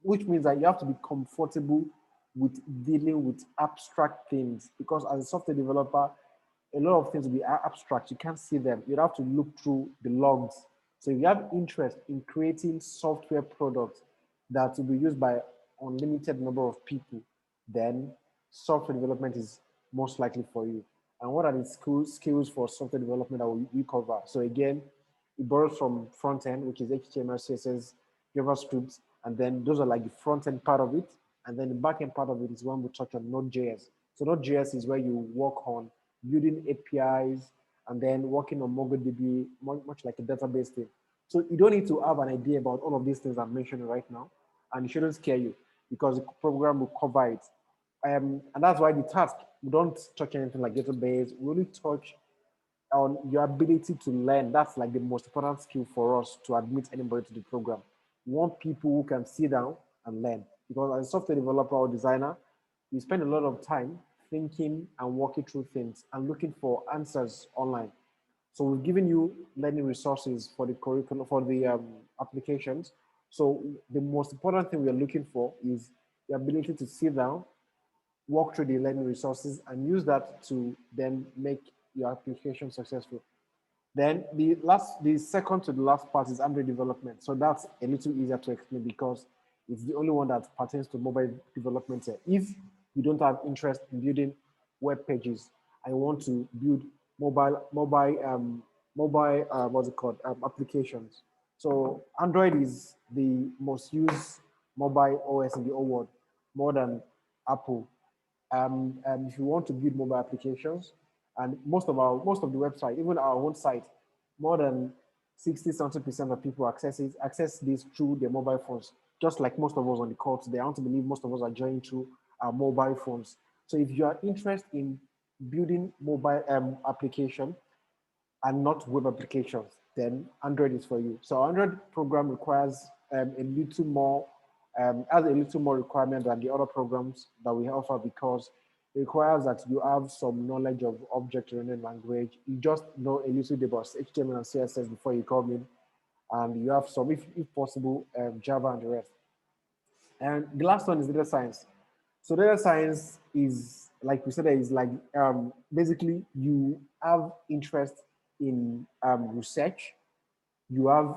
that you have to be comfortable with dealing with abstract things, because as a software developer, a lot of things will be abstract. You can't see them. You have to look through the logs. So if you have interest in creating software products that will be used by unlimited number of people, then software development is most likely for you. And what are the skills for software development that we cover? So again, it borrows from front end, which is HTML, CSS, JavaScript, and then those are like the front end part of it. And then the back end part of it is when we touch on Node.js. So Node.js is where you work on building APIs and then working on MongoDB, much like a database thing. So you don't need to have an idea about all of these things I'm mentioning right now, and it shouldn't scare you because the program will cover it. And that's why the task, we don't touch anything like database. We only touch on your ability to learn. That's like the most important skill for us to admit anybody to the program. We want people who can sit down and learn, because as a software developer or designer, you spend a lot of time thinking and working through things and looking for answers online. So we've given you learning resources for the curriculum, for the applications. So the most important thing we are looking for is the ability to sit down, walk through the learning resources, and use that to then make your application successful. Then the second to the last part is Android development. So that's a little easier to explain because it's the only one that pertains to mobile development here. If you don't have interest in building web pages and you want to build what's it called, applications. So Android is the most used mobile OS in the whole world, more than Apple. If you want to build mobile applications, and most of the website, even our own site, more than 60-70% of people access this through their mobile phones. Just like most of us on the call today, I want to believe most of us are joining through our mobile phones. So if you are interested in building mobile application and not web applications, then Android is for you. So Android program requires a little more, has a little more requirement than the other programs that we offer because it requires that you have some knowledge of object-oriented language. You just know a little bit about HTML and CSS before you come in, and you have some, if possible, Java and the rest. And the last one is data science. So data science is, like we said, is like basically you have interest in research, you have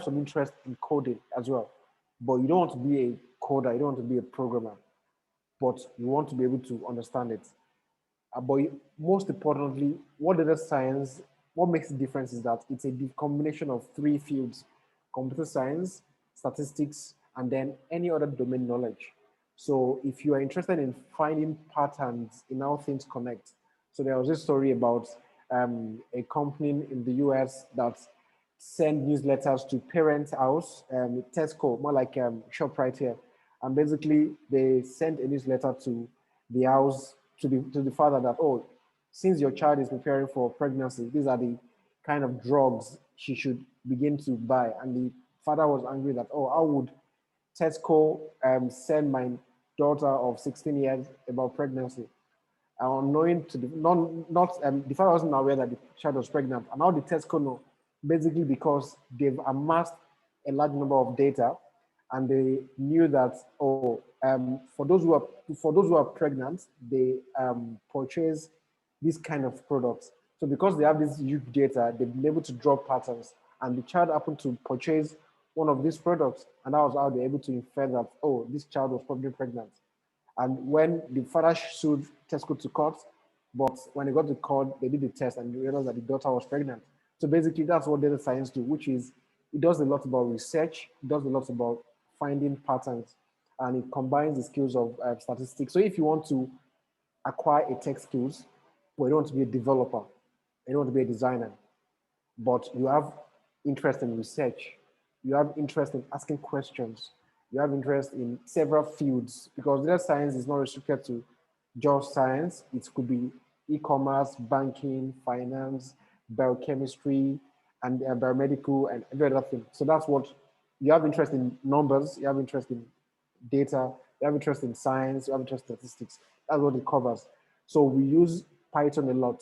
some interest in coding as well, but you don't want to be a coder, you don't want to be a programmer, but you want to be able to understand it. But most importantly, what makes the difference is that it's a combination of three fields: computer science, statistics, and then any other domain knowledge. So if you are interested in finding patterns in how things connect, so there was this story about a company in the US that send newsletters to parents' house, Tesco, more like shop right here. And basically they sent a newsletter to the house, to the father that, oh, since your child is preparing for pregnancy, these are the kind of drugs she should begin to buy. And the father was angry that, oh, how would Tesco send my daughter of 16 years about pregnancy? Unknowing to the the father wasn't aware that the child was pregnant. And how did Tesco know? Basically because they've amassed a large number of data, and they knew that, oh, for those who are pregnant, they purchase this kind of products. So because they have this huge data, they've been able to draw patterns, and the child happened to purchase one of these products, and that was how they're able to infer that, oh, this child was probably pregnant. And when the father sued Tesco to court, but when they got to court, they did the test and realized that the daughter was pregnant. So basically, that's what data science do, which is it does a lot about research, it does a lot about finding patterns, and it combines the skills of statistics. So if you want to acquire a tech skills, but you don't want to be a developer, you don't want to be a designer, but you have interest in research, you have interest in asking questions, you have interest in several fields, because data science is not restricted to just science. It could be e-commerce, banking, finance, biochemistry, and biomedical, and every other thing. So that's what you have interest in: numbers, you have interest in data, you have interest in science, you have interest in statistics. That's what it covers. So we use Python a lot.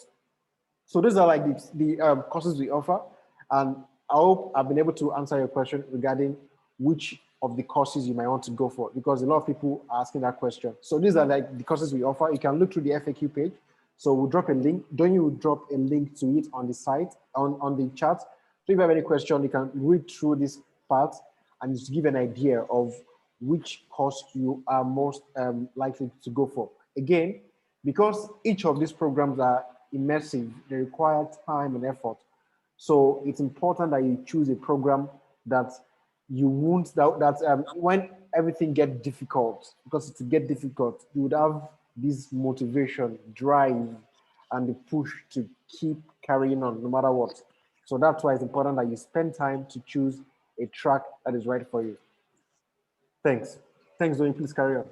So these are like the courses we offer, and I hope I've been able to answer your question regarding which of the courses you might want to go for, because a lot of people are asking that question. So these are like the courses we offer. You can look through the FAQ page. So we'll drop a link. Don't you drop a link to it on the site, on the chat. So if you have any question, you can read through this part and just give an idea of which course you are most likely to go for. Again, because each of these programs are immersive, they require time and effort. So it's important that you choose a program that you won't, when everything gets difficult, because it get difficult, you would have this motivation, drive, and the push to keep carrying on no matter what. So that's why it's important that you spend time to choose a track that is right for you. Thanks. Thanks, Zoe. Please carry on.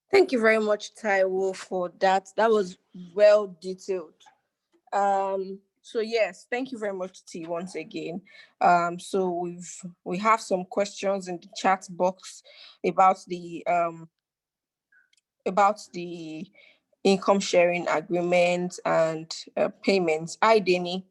Thank you very much, Taiwo, for that. That was well detailed. So yes, thank you very much, T, once again. So we have some questions in the chat box about the income sharing agreement and payments. Hi, Denny.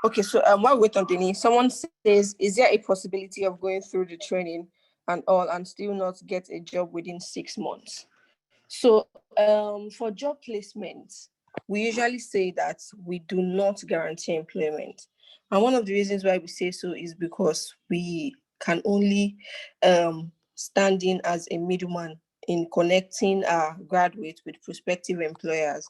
Okay, so while we wait on Denny, someone says, is there a possibility of going through the training and all, and still not get a job within 6 months. So for job placement, we usually say that we do not guarantee employment. And one of the reasons why we say so is because we can only stand in as a middleman in connecting our graduates with prospective employers.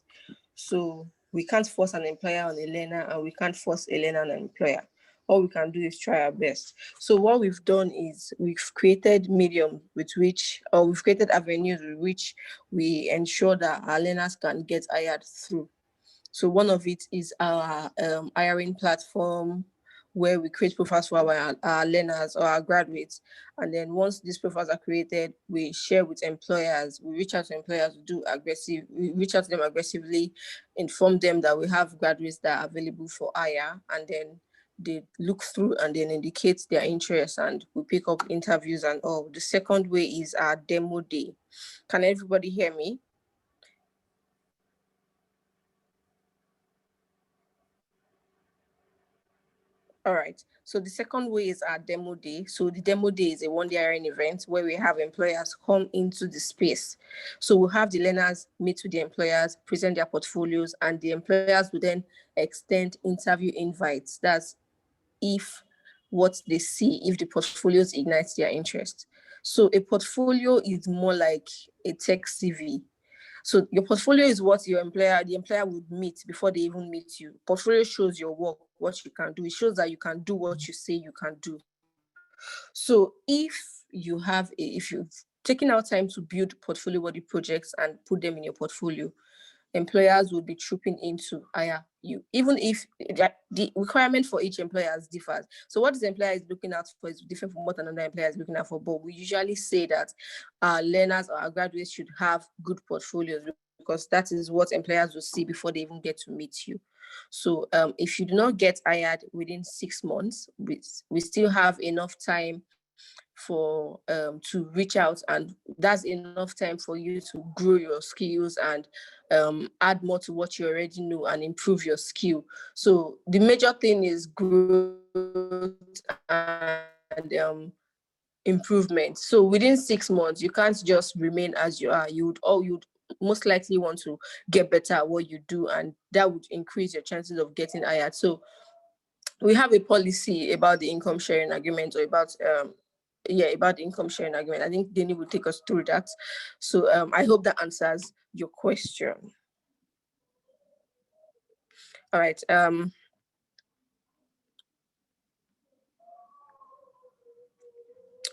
So we can't force an employer on a learner, and we can't force a learner on an employer. All we can do is try our best. So what we've done is we've created medium with which, or we've created avenues with which we ensure that our learners can get hired through. So one of it is our hiring platform, where we create profiles for our learners or our graduates. And then once these profiles are created, we share with employers. We reach out to employers, we reach out to them aggressively, inform them that we have graduates that are available for hire, and then they look through and then indicate their interest, and we pick up interviews and all. The second way is our demo day. Can everybody hear me? All right. So the second way is our demo day. So the demo day is a one-day hiring event where we have employers come into the space. So we'll have the learners meet with the employers, present their portfolios, and the employers will then extend interview invites. That's if what they see, if the portfolios ignite their interest. So a portfolio is more like a tech CV. So your portfolio is what the employer would meet before they even meet you. Portfolio shows your work, what you can do. It shows that you can do what you say you can do. So if you've taken out time to build portfolio worthy projects and put them in your portfolio, employers will be trooping in to hire you, even if the requirement for each employer differs. So what this employer is looking out for is different from what another employer is looking out for. But we usually say that our learners or our graduates should have good portfolios, because that is what employers will see before they even get to meet you. So if you do not get hired within 6 months, we still have enough time for to reach out, and that's enough time for you to grow your skills and add more to what you already know and improve your skill. So the major thing is growth and improvement. So within 6 months, you can't just remain as you are. You'd most likely want to get better at what you do, and that would increase your chances of getting hired. So we have a policy about the income sharing agreement, or about the income sharing agreement. I think Danny will take us through that. So I hope that answers your question. All right.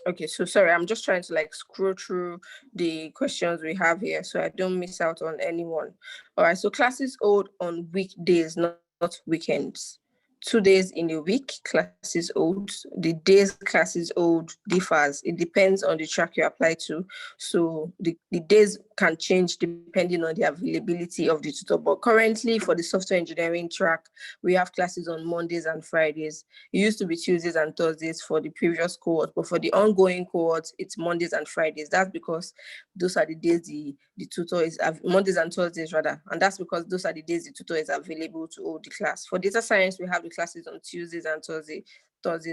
Okay, so sorry, I'm just trying to scroll through the questions we have here so I don't miss out on anyone. All right, so classes hold on weekdays, not weekends. 2 days in a week, classes hold. The days classes hold differs. It depends on the track you apply to. So the days can change depending on the availability of the tutor. But currently for the software engineering track, we have classes on Mondays and Fridays. It used to be Tuesdays and Thursdays for the previous cohort, but for the ongoing cohort, it's Mondays and Fridays. That's because those are the days the tutor is, Mondays and Thursdays rather, and that's because those are the days the tutor is available to hold the class. For data science, we have the classes on Tuesdays and Thursdays.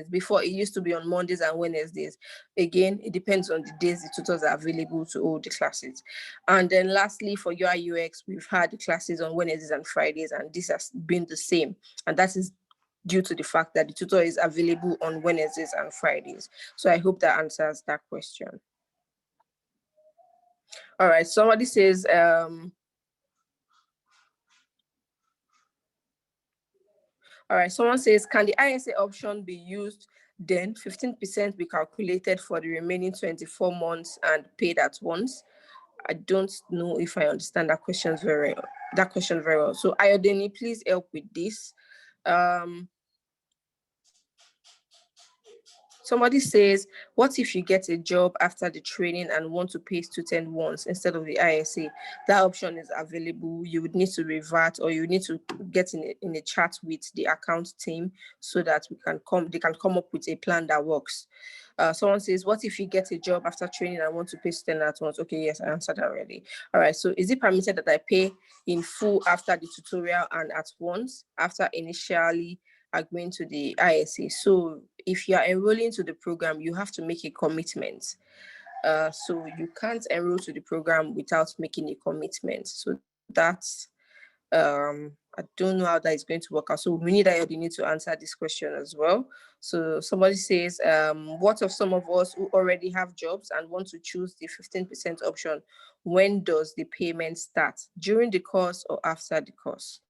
Before, it used to be on Mondays and Wednesdays. Again, it depends on the days the tutors are available to hold the classes. And then lastly, for UI UX, we've had the classes on Wednesdays and Fridays, and this has been the same. And that is due to the fact that the tutor is available on Wednesdays and Fridays. So I hope that answers that question. All right, somebody says, all right, someone says, can the ISA option be used, then 15% be calculated for the remaining 24 months and paid at once? I don't know if I understand that question very well. So Ayodeni, please help with this. Somebody says, what if you get a job after the training and want to pay student once instead of the ISA? That option is available. You would need to revert, or you need to get in a chat with the account team so that they can come up with a plan that works. Someone says, what if you get a job after training and want to pay student at once? Okay, yes, I answered that already. All right, so is it permitted that I pay in full after the tutorial and at once after initially agreeing to the ISA? So if you are enrolling to the program, you have to make a commitment. So you can't enroll to the program without making a commitment. So that's I don't know how that is going to work out. So we need Ayodini to answer this question as well. So somebody says, what of some of us who already have jobs and want to choose the 15% option? When does the payment start? During the course or after the course?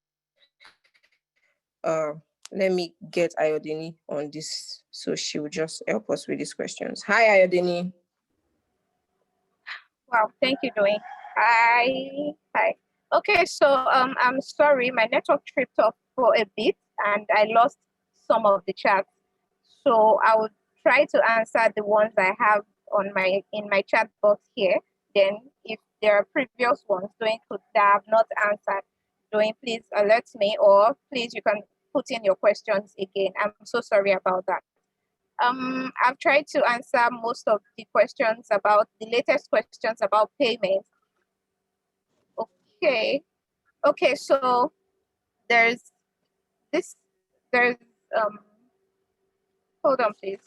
Let me get Ayodini on this, so she will just help us with these questions. Hi, Ayodini. Wow, thank you, Dwayne. Hi. Okay, so I'm sorry, my network tripped off for a bit and I lost some of the chat. So I would try to answer the ones I have on in my chat box here. Then if there are previous ones Dwayne could that have not answered, Dwayne, please alert me, or please you can put in your questions again. I'm so sorry about that. I've tried to answer most of the questions about the latest questions about payment. Okay, so there's this, there's, um, hold on, please.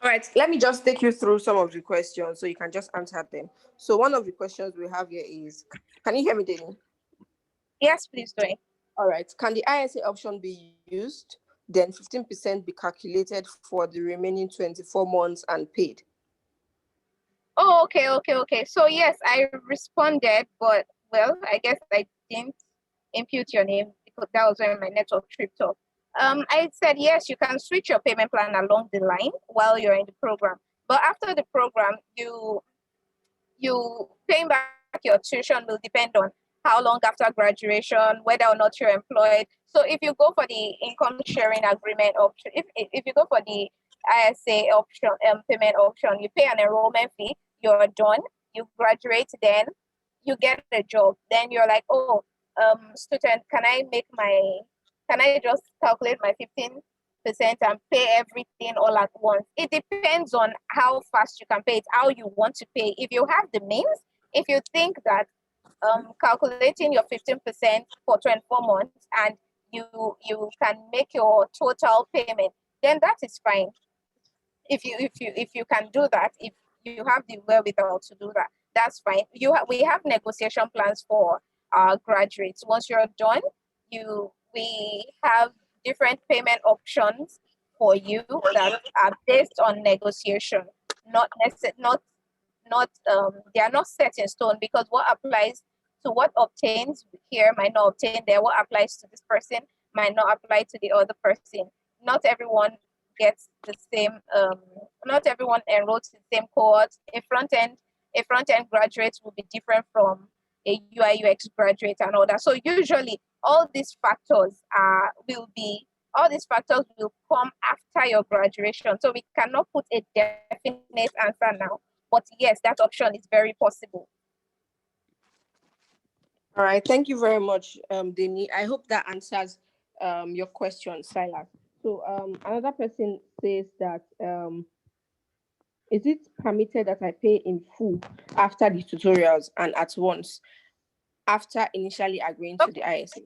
All right, let me just take you through some of the questions so you can just answer them. So one of the questions we have here is, can you hear me, Danny? Yes, please, Dwayne. All right, can the ISA option be used? Then 15% be calculated for the remaining 24 months and paid? Oh, okay. So yes, I responded, but well, I guess I didn't impute your name because that was when my network tripped off. I said yes, you can switch your payment plan along the line while you're in the program, but after the program, you paying back your tuition will depend on how long after graduation, whether or not you're employed. So if you go for the income sharing agreement option, if you go for the ISA option, payment option, you pay an enrollment fee, you're done, you graduate, then you get a job. Then you're like, oh, student, can I just calculate my 15% and pay everything all at once? It depends on how fast you can pay it, how you want to pay. If you have the means, if you think that calculating your 15% for 24 months and you can make your total payment, then that is fine. If you can do that, if you have the wherewithal to do that, that's fine. We have negotiation plans for our graduates. Once you're done, we have different payment options for you that are based on negotiation, not necessarily not they are not set in stone, because what applies to what obtains here might not obtain there. What applies to this person might not apply to the other person. Not everyone gets the same. Not everyone enrolls in the same cohort. A front end graduate will be different from a UI UX graduate and all that. So usually all these factors all these factors will come after your graduation. So we cannot put a definite answer now. But yes, that option is very possible. All right, thank you very much, Deni. I hope that answers your question, Silas. So another person says that is it permitted that I pay in full after the tutorials and at once after initially agreeing to the ISA?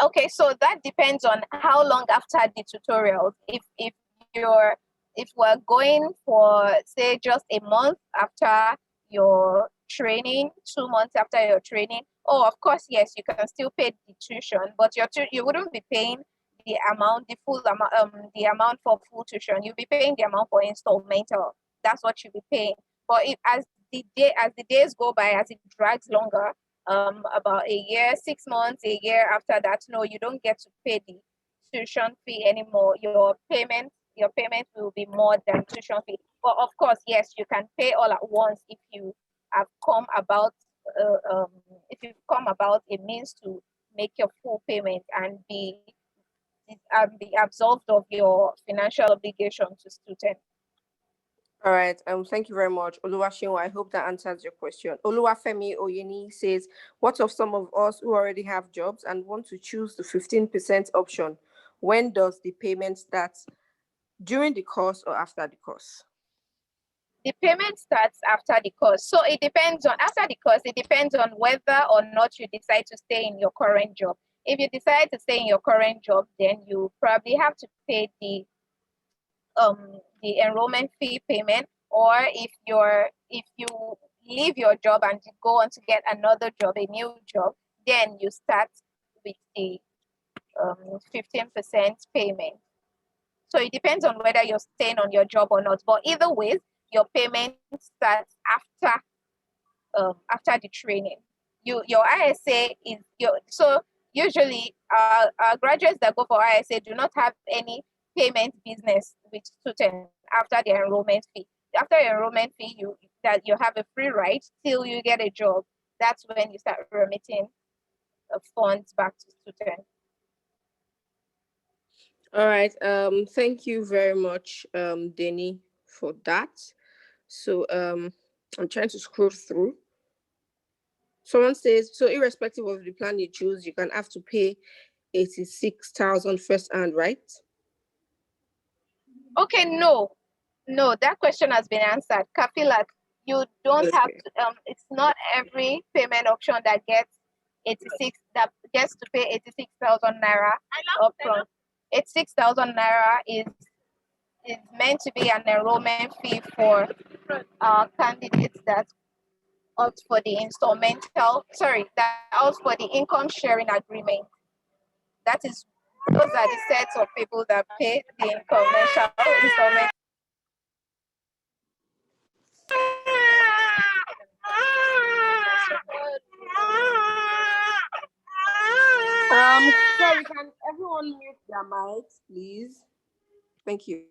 Okay, so that depends on how long after the tutorials. If we're going for, say, just a month after your training, 2 months after your training, oh, of course, yes, you can still pay the tuition, but you wouldn't be paying the amount for full tuition. You'll be paying the amount for installmental. That's what you'll be paying. But as the days go by, as it drags longer, about a year, 6 months, a year after that, no, you don't get to pay the tuition fee anymore. Your payment will be more than tuition fee. But of course, yes, you can pay all at once if you have come about a means to make your full payment and be absolved of your financial obligation to student. All right. Thank you very much, Oluwaseun. I hope that answers your question. Oluwafemi Oyeni says, what of some of us who already have jobs and want to choose the 15% option? When does the payment start? During the course or after the course? The payment starts after the course. So it depends on whether or not you decide to stay in your current job. If you decide to stay in your current job, then you probably have to pay the enrollment fee payment, or if you leave your job and you go on to get another job, a new job, then you start with the 15% payment. So it depends on whether you're staying on your job or not. But either way, your payment starts after the training. Your ISA is so usually graduates that go for ISA do not have any payment business with students after the enrollment fee. After your enrollment fee, you have a free ride till you get a job. That's when you start remitting funds back to students. All right. Thank you very much, Denny, for that. So I'm trying to scroll through. Someone says, so irrespective of the plan you choose, you can have to pay 86,000 first hand, right? Okay, no, that question has been answered. Kafilat, you don't have Okay. to. It's not every payment option that gets to pay 86,000 naira upfront. 86,000 naira is meant to be an enrollment fee for candidates that opt for the that opt for the income sharing agreement. That is, those are the sets of people that pay the commercial installment. Sorry, can everyone mute their mics, please? Thank you.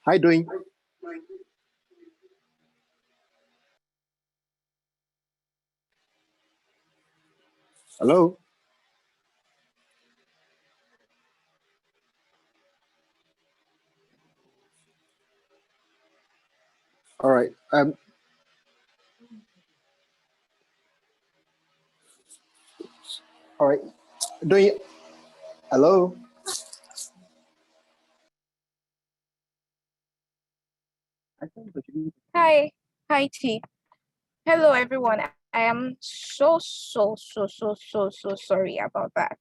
How you doing? Hello? All right. All right. Doing hello? Hi, hi T. Hello everyone. I am so sorry about that.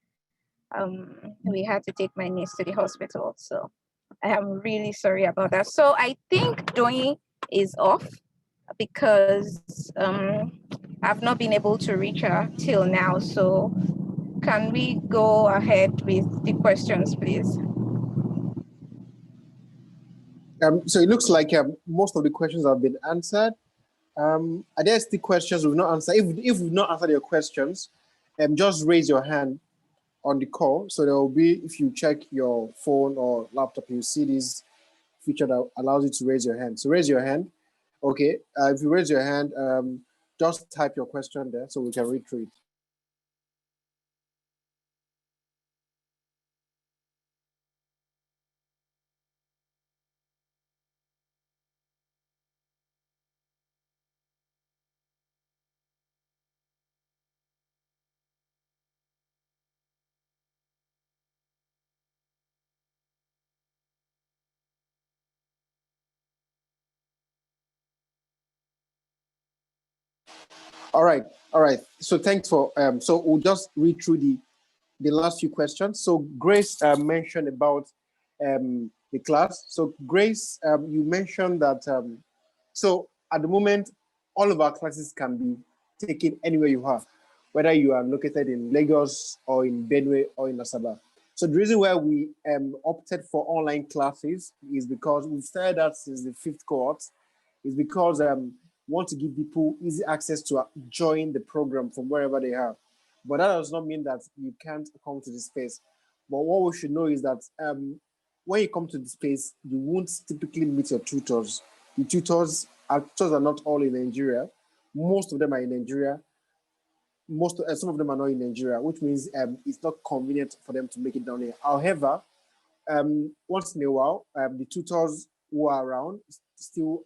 We had to take my niece to the hospital, so I am really sorry about that. So I think Doing is off because I've not been able to reach her till now. So can we go ahead with the questions, please? So it looks like most of the questions have been answered. Are there still questions we've not answered? If we've not answered your questions, just raise your hand on the call. So there will be, if you check your phone or laptop, you see this feature that allows you to raise your hand. So raise your hand. Okay. If you raise your hand, just type your question there so we can read through it. All right, all right. So thanks for so we'll just read through the last few questions. So Grace mentioned about the class. So Grace, you mentioned that so at the moment all of our classes can be taken anywhere you are, whether you are located in Lagos or in Benue or in Asaba. So the reason why we opted for online classes is because we've started that since the fifth cohort is because want to give people easy access to join the program from wherever they are. But that does not mean that you can't come to the space. But what we should know is that when you come to the space, you won't typically meet your tutors. The tutors are not all in Nigeria. Most of them are in Nigeria. Some of them are not in Nigeria, which means it's not convenient for them to make it down here. However, once in a while, the tutors who are around still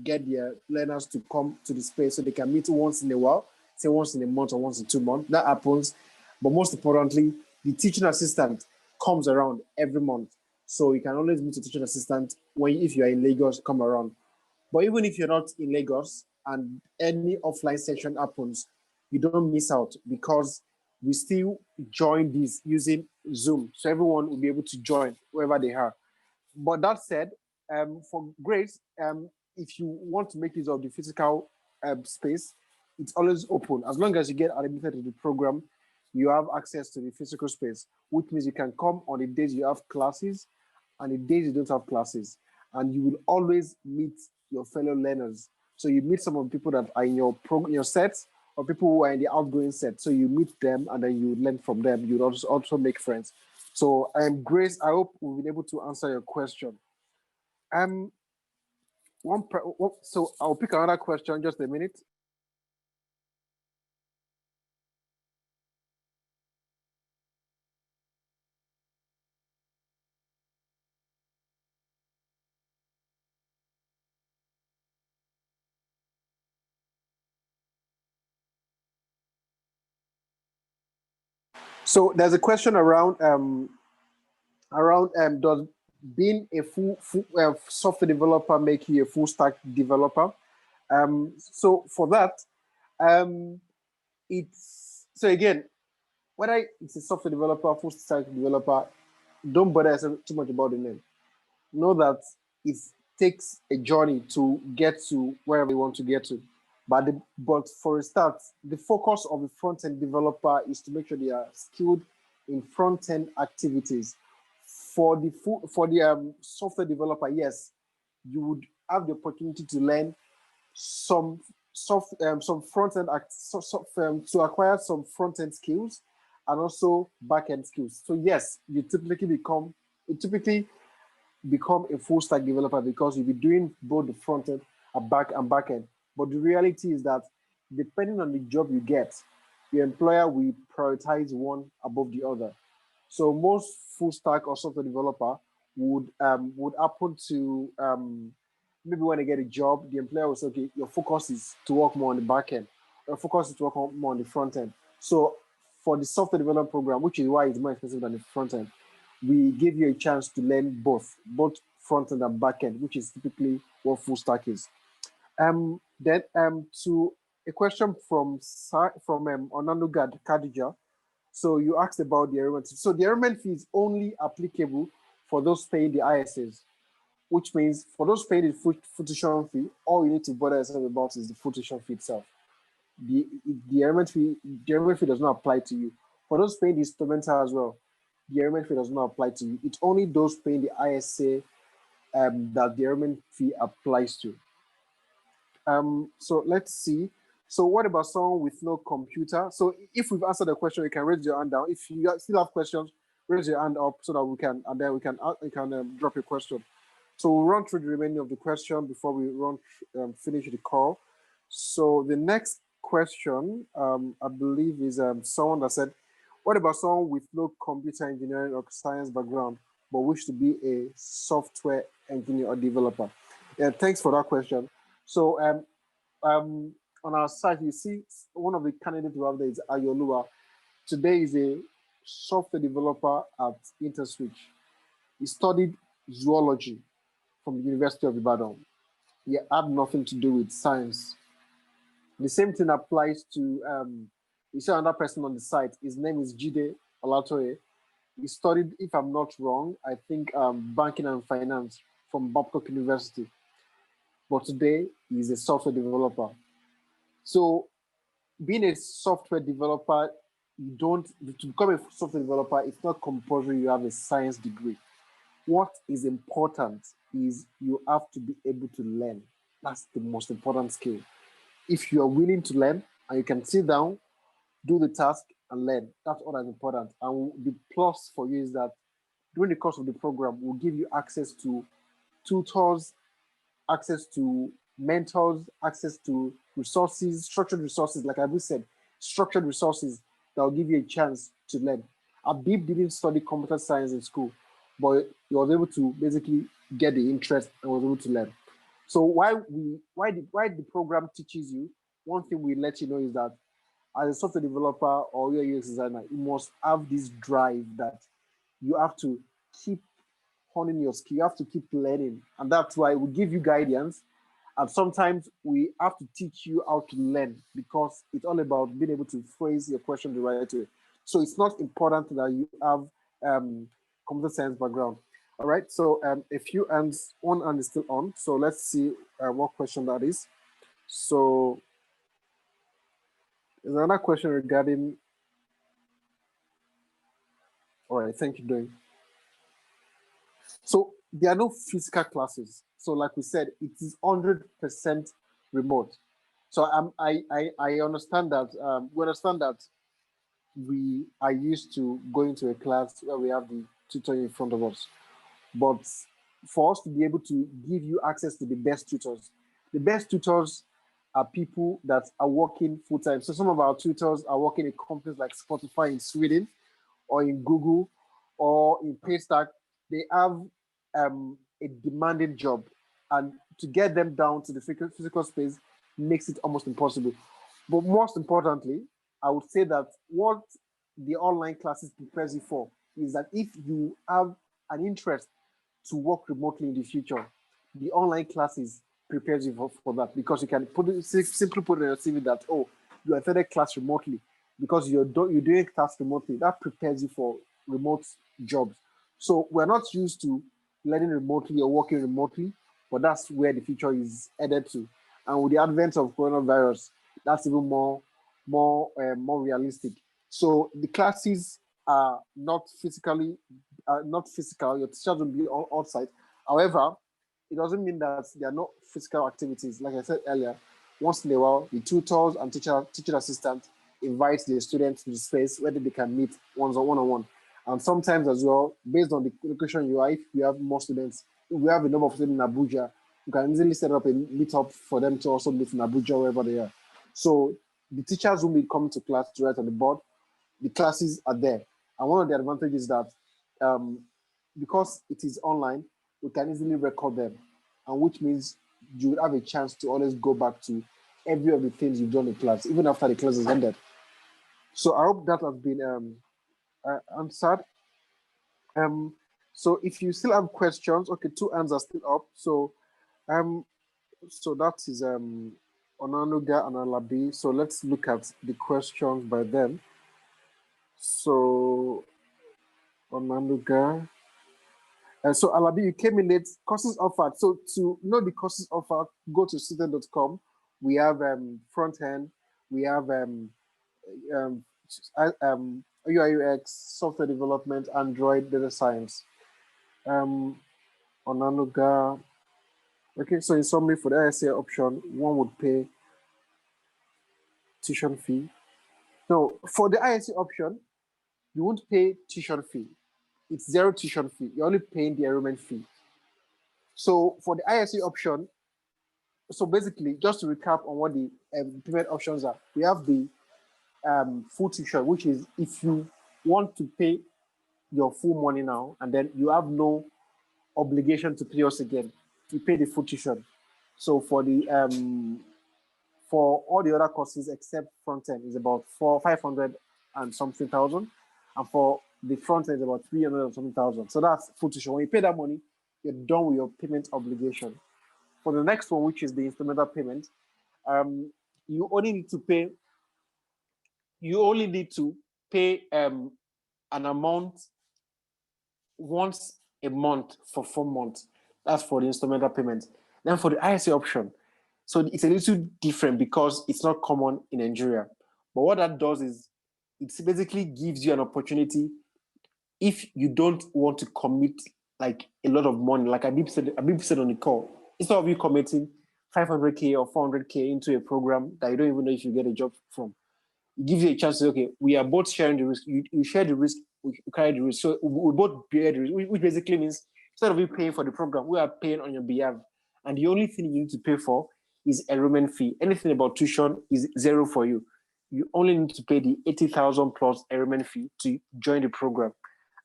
get their learners to come to the space so they can meet once in a while, say once in a month or once in 2 months. That happens. But most importantly, the teaching assistant comes around every month. So you can always meet a teaching assistant if you are in Lagos, come around. But even if you're not in Lagos and any offline session happens, you don't miss out because we still join this using Zoom. So everyone will be able to join wherever they are. But that said, for Grace, if you want to make use of the physical space, it's always open. As long as you get admitted to the program, you have access to the physical space, which means you can come on the days you have classes and the days you don't have classes. And you will always meet your fellow learners. So you meet some of the people that are in your set or people who are in the outgoing set. So you meet them and then you learn from them. You also make friends. So Grace, I hope we've been able to answer your question. Um, so I'll pick another question just a minute. So there's a question around does being a full software developer make you a full stack developer? So for that, it's so again, whether it's a software developer, full stack developer, don't bother yourself too much about the name. Know that it takes a journey to get to wherever you want to get to. But for a start, the focus of the front end developer is to make sure they are skilled in front end activities. For the software developer, yes, you would have the opportunity to learn some front end to acquire some front end skills and also back end skills. So yes, it typically become a full stack developer because you'll be doing both the front end and back end. But the reality is that depending on the job you get, your employer will prioritize one above the other. So most full stack or software developer would happen to maybe when they get a job, the employer will say, okay, your focus is to work more on the back end, your focus is to work more on the front end. So for the software development program, which is why it's more expensive than the front end, we give you a chance to learn both front end and back end, which is typically what full stack is. Then to a question from Onanu Kadija. So you asked about the enrollment. So the enrollment fee is only applicable for those paying the ISAs, which means for those paying the tuition fee, all you need to bother yourself about is the tuition fee itself. The enrollment fee does not apply to you. For those paying the instrumental as well, the enrollment fee does not apply to you. It's only those paying the ISA that the enrollment fee applies to. So let's see. So what about someone with no computer? So if we've answered the question, you can raise your hand down. If you still have questions, raise your hand up so that we can, and then we can drop your question. So we'll run through the remaining of the question before we finish the call. So the next question, I believe, is someone that said, what about someone with no computer engineering or science background, but wish to be a software engineer or developer? Yeah, thanks for that question. So on our site, you see one of the candidates we have there is Ayolua. Today is a software developer at InterSwitch. He studied zoology from the University of Ibadan. He had nothing to do with science. The same thing applies to, you see another person on the site. His name is Jide Olatoye. He studied, if I'm not wrong, I think banking and finance from Babcock University. But today, he's a software developer. So being a software developer, to become a software developer, it's not compulsory you have a science degree. What is important is you have to be able to learn. That's the most important skill. If you are willing to learn and you can sit down, do the task and learn, that's all that's important. And the plus for you is that during the course of the program, we'll give you access to tutors, access to mentors, access to resources, structured resources, like Abu said, structured resources that will give you a chance to learn. Abib didn't study computer science in school, but he was able to basically get the interest and was able to learn. So why the program teaches you, one thing we let you know is that as a software developer or you're a UX designer, you must have this drive that you have to keep honing your skill, you have to keep learning. And that's why we give you guidance. And sometimes we have to teach you how to learn because it's all about being able to phrase your question the right way. So it's not important that you have computer science background. All right, so a few hands, one hand is still on. So let's see what question that is. So there's another question regarding, all right, thank you, Dwayne. So there are no physical classes. So like we said, it is 100% remote. So I understand that, we understand that we are used to going to a class where we have the tutor in front of us. But for us to be able to give you access to the best tutors are people that are working full-time. So some of our tutors are working in companies like Spotify in Sweden or in Google or in Paystack. They have a demanding job, and to get them down to the physical space makes it almost impossible. But most importantly, I would say that what the online classes prepares you for is that if you have an interest to work remotely in the future, the online classes prepares you for that, because you can simply put in your CV that, oh, you attended class remotely because you're doing class remotely. That prepares you for remote jobs. So we're not used to learning remotely or working remotely, but that's where the future is headed to. And with the advent of coronavirus, that's even more realistic. So the classes are not physical. Your teachers will be on site. However, it doesn't mean that there are no physical activities. Like I said earlier, once in a while, the tutors and teaching assistants invite the students to the space where they can meet one-on-one. And sometimes as well, based on the location you are, if you have more students, we have a number of students in Abuja, you can easily set up a meetup for them to also meet in Abuja, wherever they are. So the teachers who will come to class to write on the board, the classes are there. And one of the advantages is that because it is online, we can easily record them, and which means you will have a chance to always go back to every of the things you've done in class, even after the class is ended. So I hope that has been answered. So if you still have questions, okay, 2 hands are still up. So so that is Onanuga and Alabi. So let's look at the questions by them. So Onanuga. So Alabi, you came in late. Courses offered. So to know the courses offered, go to Stutern.com. We have front end. We have UI UX, software development, Android, data science. Onanuga. Okay, so in summary, for the ISA option, one would pay tuition fee. No, for the ISA option, you won't pay tuition fee. It's zero tuition fee. You're only paying the enrollment fee. So for the ISA option, so basically, just to recap on what the payment options are, we have the full tuition, which is if you want to pay your full money now, and then you have no obligation to pay us again, you pay the full tuition. So for the for all the other courses except front end is about 500 and something thousand, and for the front end is about 300 and something thousand. So that's full tuition. When you pay that money, you're done with your payment obligation. For the next one, which is the instrumental payment, you only need to pay. You only need to pay an amount once a month for 4 months. That's for the instrumental payment. Then for the ISA option, so it's a little different because it's not common in Nigeria. But what that does is it basically gives you an opportunity if you don't want to commit like a lot of money, like Abib said on the call, instead of you committing 500K or 400K into a program that you don't even know if you get a job from, it gives you a chance to say, okay, we are both sharing the risk. You share the risk, we carry the risk. So we both bear the risk, which basically means instead of you paying for the program, we are paying on your behalf. And the only thing you need to pay for is enrollment fee. Anything about tuition is zero for you. You only need to pay the 80,000 plus enrollment fee to join the program.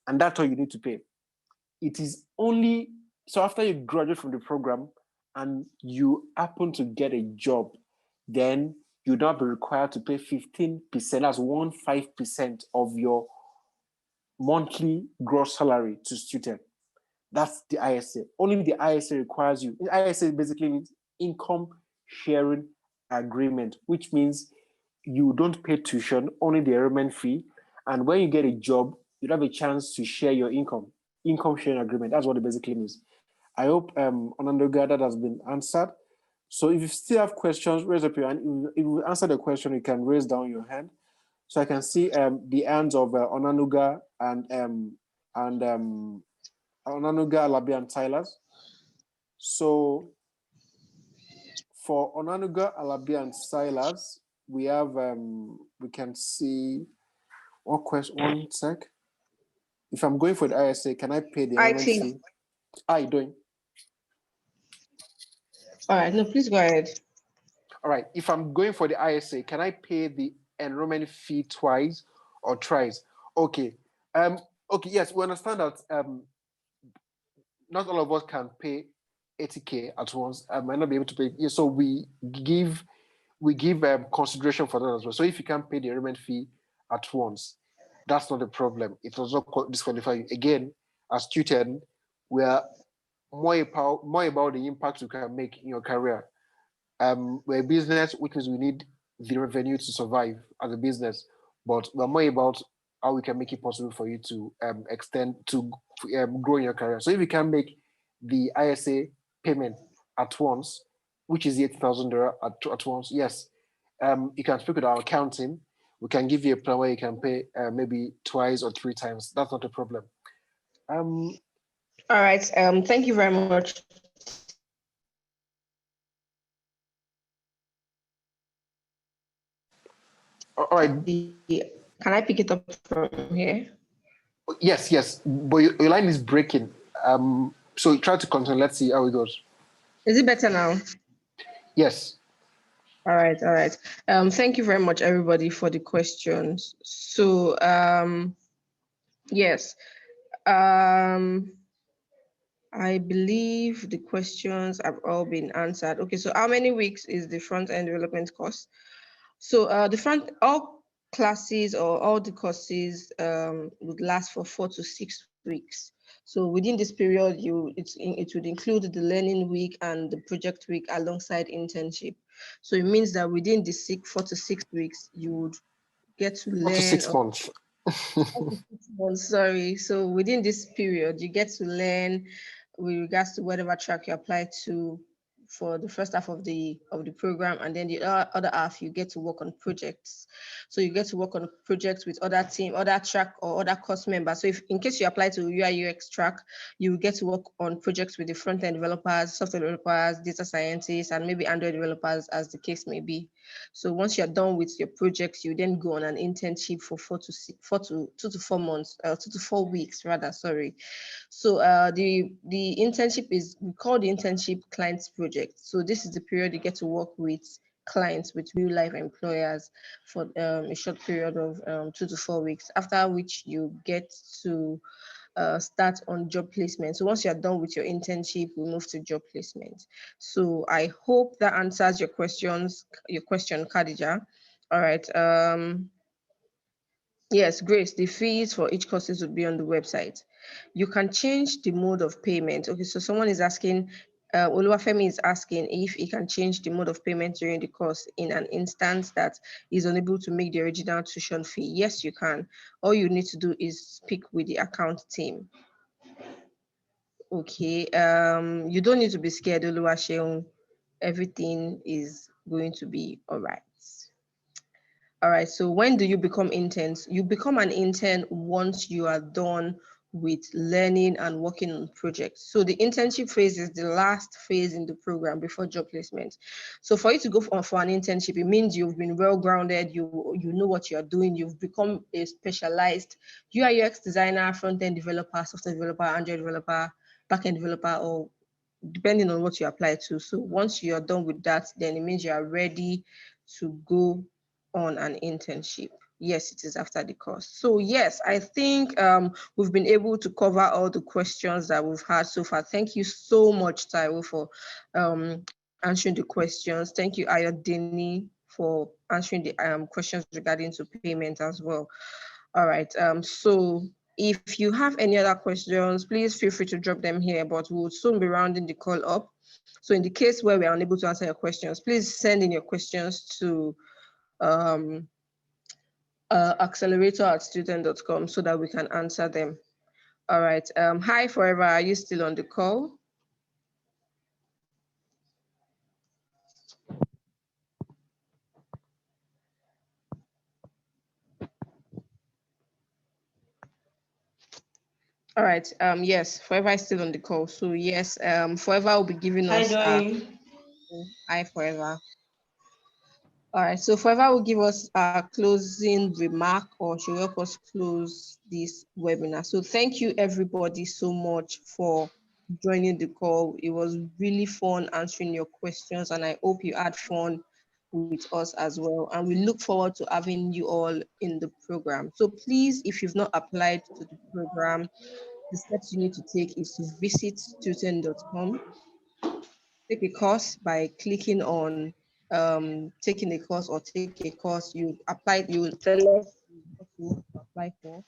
And that's all you need to pay. It is only, so after you graduate from the program and you happen to get a job, then you would not be required to pay 15%, that's 15% of your monthly gross salary to Stutern. That's the ISA. Only the ISA requires you. The ISA basically means income sharing agreement, which means you don't pay tuition, only the enrollment fee. And when you get a job, you have a chance to share your income sharing agreement. That's what it basically means. I hope Onandoga that has been answered. So if you still have questions, raise up your hand. If you answer the question, you can raise down your hand. So I can see the hands of Onanuga and Onanuga, Labi, and Tyler's. So for Onanuga, Alabi, and Silas, we have we can see one question. One sec. If I'm going for the ISA, can I pay the enrollment fee? How are you doing? All right, no, please go ahead. All right. If I'm going for the ISA, can I pay the enrollment fee twice or thrice? Okay. Okay. Yes, we understand that not all of us can pay 80K at once. I might not be able to pay. Yeah, so we give consideration for that as well. So if you can't pay the enrollment fee at once, that's not a problem. It does not disqualify you. Again, as student, we are more about the impact you can make in your career. We're a business, which means we need the revenue to survive as a business, but we're more about how we can make it possible for you to extend to grow in your career. So if you can make the ISA payment at once, which is $8,000 at once, yes, you can speak with our accounting. We can give you a plan where you can pay maybe twice or 3 times. That's not a problem. All right. Thank you very much. All right. Can I pick it up from here? Yes. But your line is breaking. So try to continue. Let's see how it goes. Is it better now? Yes. All right. Thank you very much, everybody, for the questions. So, yes, I believe the questions have all been answered. Okay, so how many weeks is the front-end development course? So all classes or all the courses would last for 4 to 6 weeks. So within this period, it would include the learning week and the project week alongside internship. So it means that within the 4 to 6 weeks, you would get to Up to learn. 6 months. Sorry. So within this period, you get to learn with regards to whatever track you apply to for the first half of the program, and then the other half you get to work on projects. So you get to work on projects with other track or other course members. So if in case you apply to UI UX track, you get to work on projects with the front end developers, software developers, data scientists, and maybe Android developers, as the case may be. So once you're done with your projects, you then go on an internship for 2 to 4 months, 2 to 4 weeks rather. Sorry. So the internship we call the internship clients project. So this is the period you get to work with clients, with real life employers for a short period of 2 to 4 weeks. After which you get to start on job placement. So once you're done with your internship, we move to job placement. So I hope that answers your question, Khadija. All right. Yes, Grace, the fees for each courses would be on the website. You can change the mode of payment. Okay, so someone is asking, Oluwafemi is asking if he can change the mode of payment during the course in an instance that is unable to make the original tuition fee. Yes, you can. All you need to do is speak with the account team. Okay, you don't need to be scared, Oluwaseun. Everything is going to be all right. All right, so when do you become interns? You become an intern once you are done with learning and working on projects. So the internship phase is the last phase in the program before job placement. So for you to go for an internship, it means you've been well-grounded, you know what you're doing, you've become a specialized UI UX designer, front-end developer, software developer, Android developer, back-end developer, or depending on what you apply to. So once you're done with that, then it means you are ready to go on an internship. Yes, it is after the course. So yes, I think we've been able to cover all the questions that we've had so far. Thank you so much, Taiwo, for answering the questions. Thank you, Ayodini, for answering the questions regarding to payment as well. All right, so if you have any other questions, please feel free to drop them here, but we'll soon be rounding the call up. So in the case where we are unable to answer your questions, please send in your questions to accelerator@stutern.com so that we can answer them. All right. Hi, Forever. Are you still on the call? All right. Yes, Forever is still on the call. So yes, Forever will be giving us. Hi, Forever. All right, so Forever will give us a closing remark, or she'll help us close this webinar. So thank you everybody so much for joining the call. It was really fun answering your questions, and I hope you had fun with us as well. And we look forward to having you all in the program. So please, if you've not applied to the program, the steps you need to take is to visit stutern.com, take a course by clicking on taking a course or take a course. You apply, you will select what you want to apply for,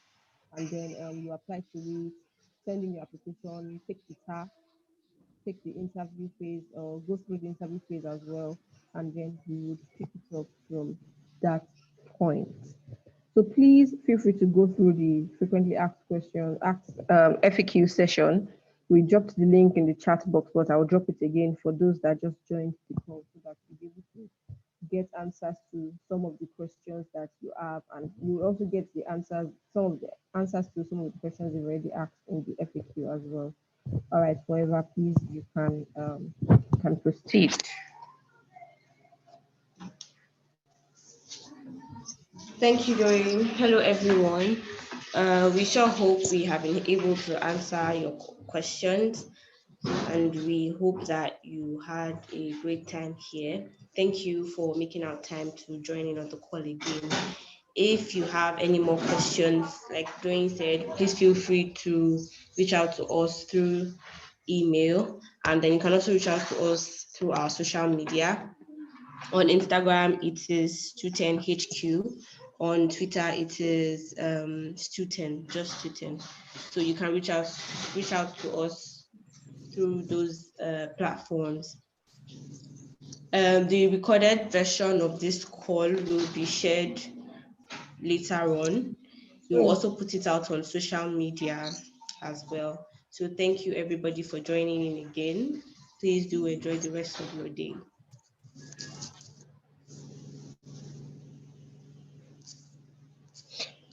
and then you apply to it, send in your application, take the task, take the interview phase, or go through the interview phase as well, and then we would pick it up from that point. So please feel free to go through the frequently asked questions, FAQ session. We dropped the link in the chat box, but I'll drop it again for those that just joined the call so that you'll be able to get answers to some of the questions that you have, and you will also get some of the answers to some of the questions you've already asked in the FAQ as well. All right, Forever, please, you can proceed. Thank you, Doreen. Hello, everyone. We sure hope we have been able to answer your questions. and we hope that you had a great time here. Thank you for making our time to join in on the call again. If you have any more questions, like Dwayne said, please feel free to reach out to us through email, and then you can also reach out to us through our social media. On Instagram, it is Stutern HQ. On Twitter, it is Stutern, just Stutern. So you can reach out to us through those platforms. The recorded version of this call will be shared later on. We will also put it out on social media as well. So thank you everybody for joining in again. Please do enjoy the rest of your day.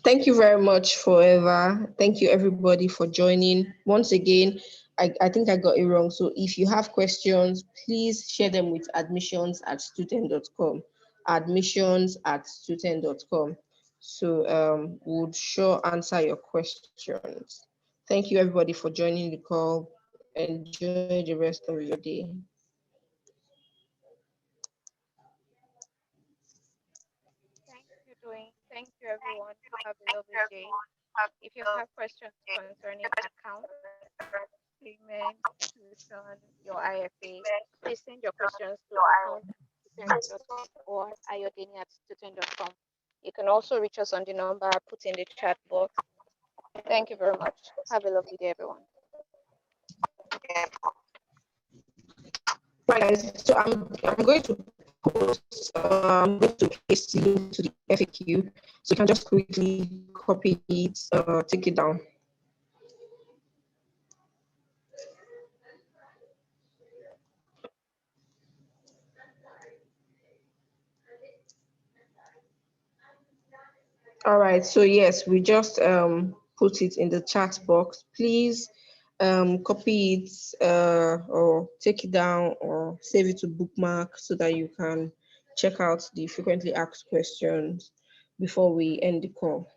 Thank you very much, Forever. Thank you, everybody, for joining. Once again, I think I got it wrong. So if you have questions, please share them with admissions@stutern.com. Admissions@stutern.com. So we'll sure answer your questions. Thank you, everybody, for joining the call. Enjoy the rest of your day. Thank you, Dwayne. Thank you, everyone. Have a lovely day. If you have questions concerning account, payment, tuition, your IFA, please send your questions to account@student.com or iodini@student.com. You can also reach us on the number put in the chat box. Thank you very much. Have a lovely day, everyone. Right, so I'm going to post, I'm going to paste the link to the FAQ, so you can just quickly copy it, take it down. All right, so yes, we just put it in the chat box. Please copy it or take it down or save it to bookmark so that you can check out the frequently asked questions before we end the call.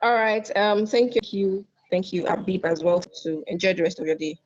All right, thank you, Abib, as well, to enjoy the rest of your day.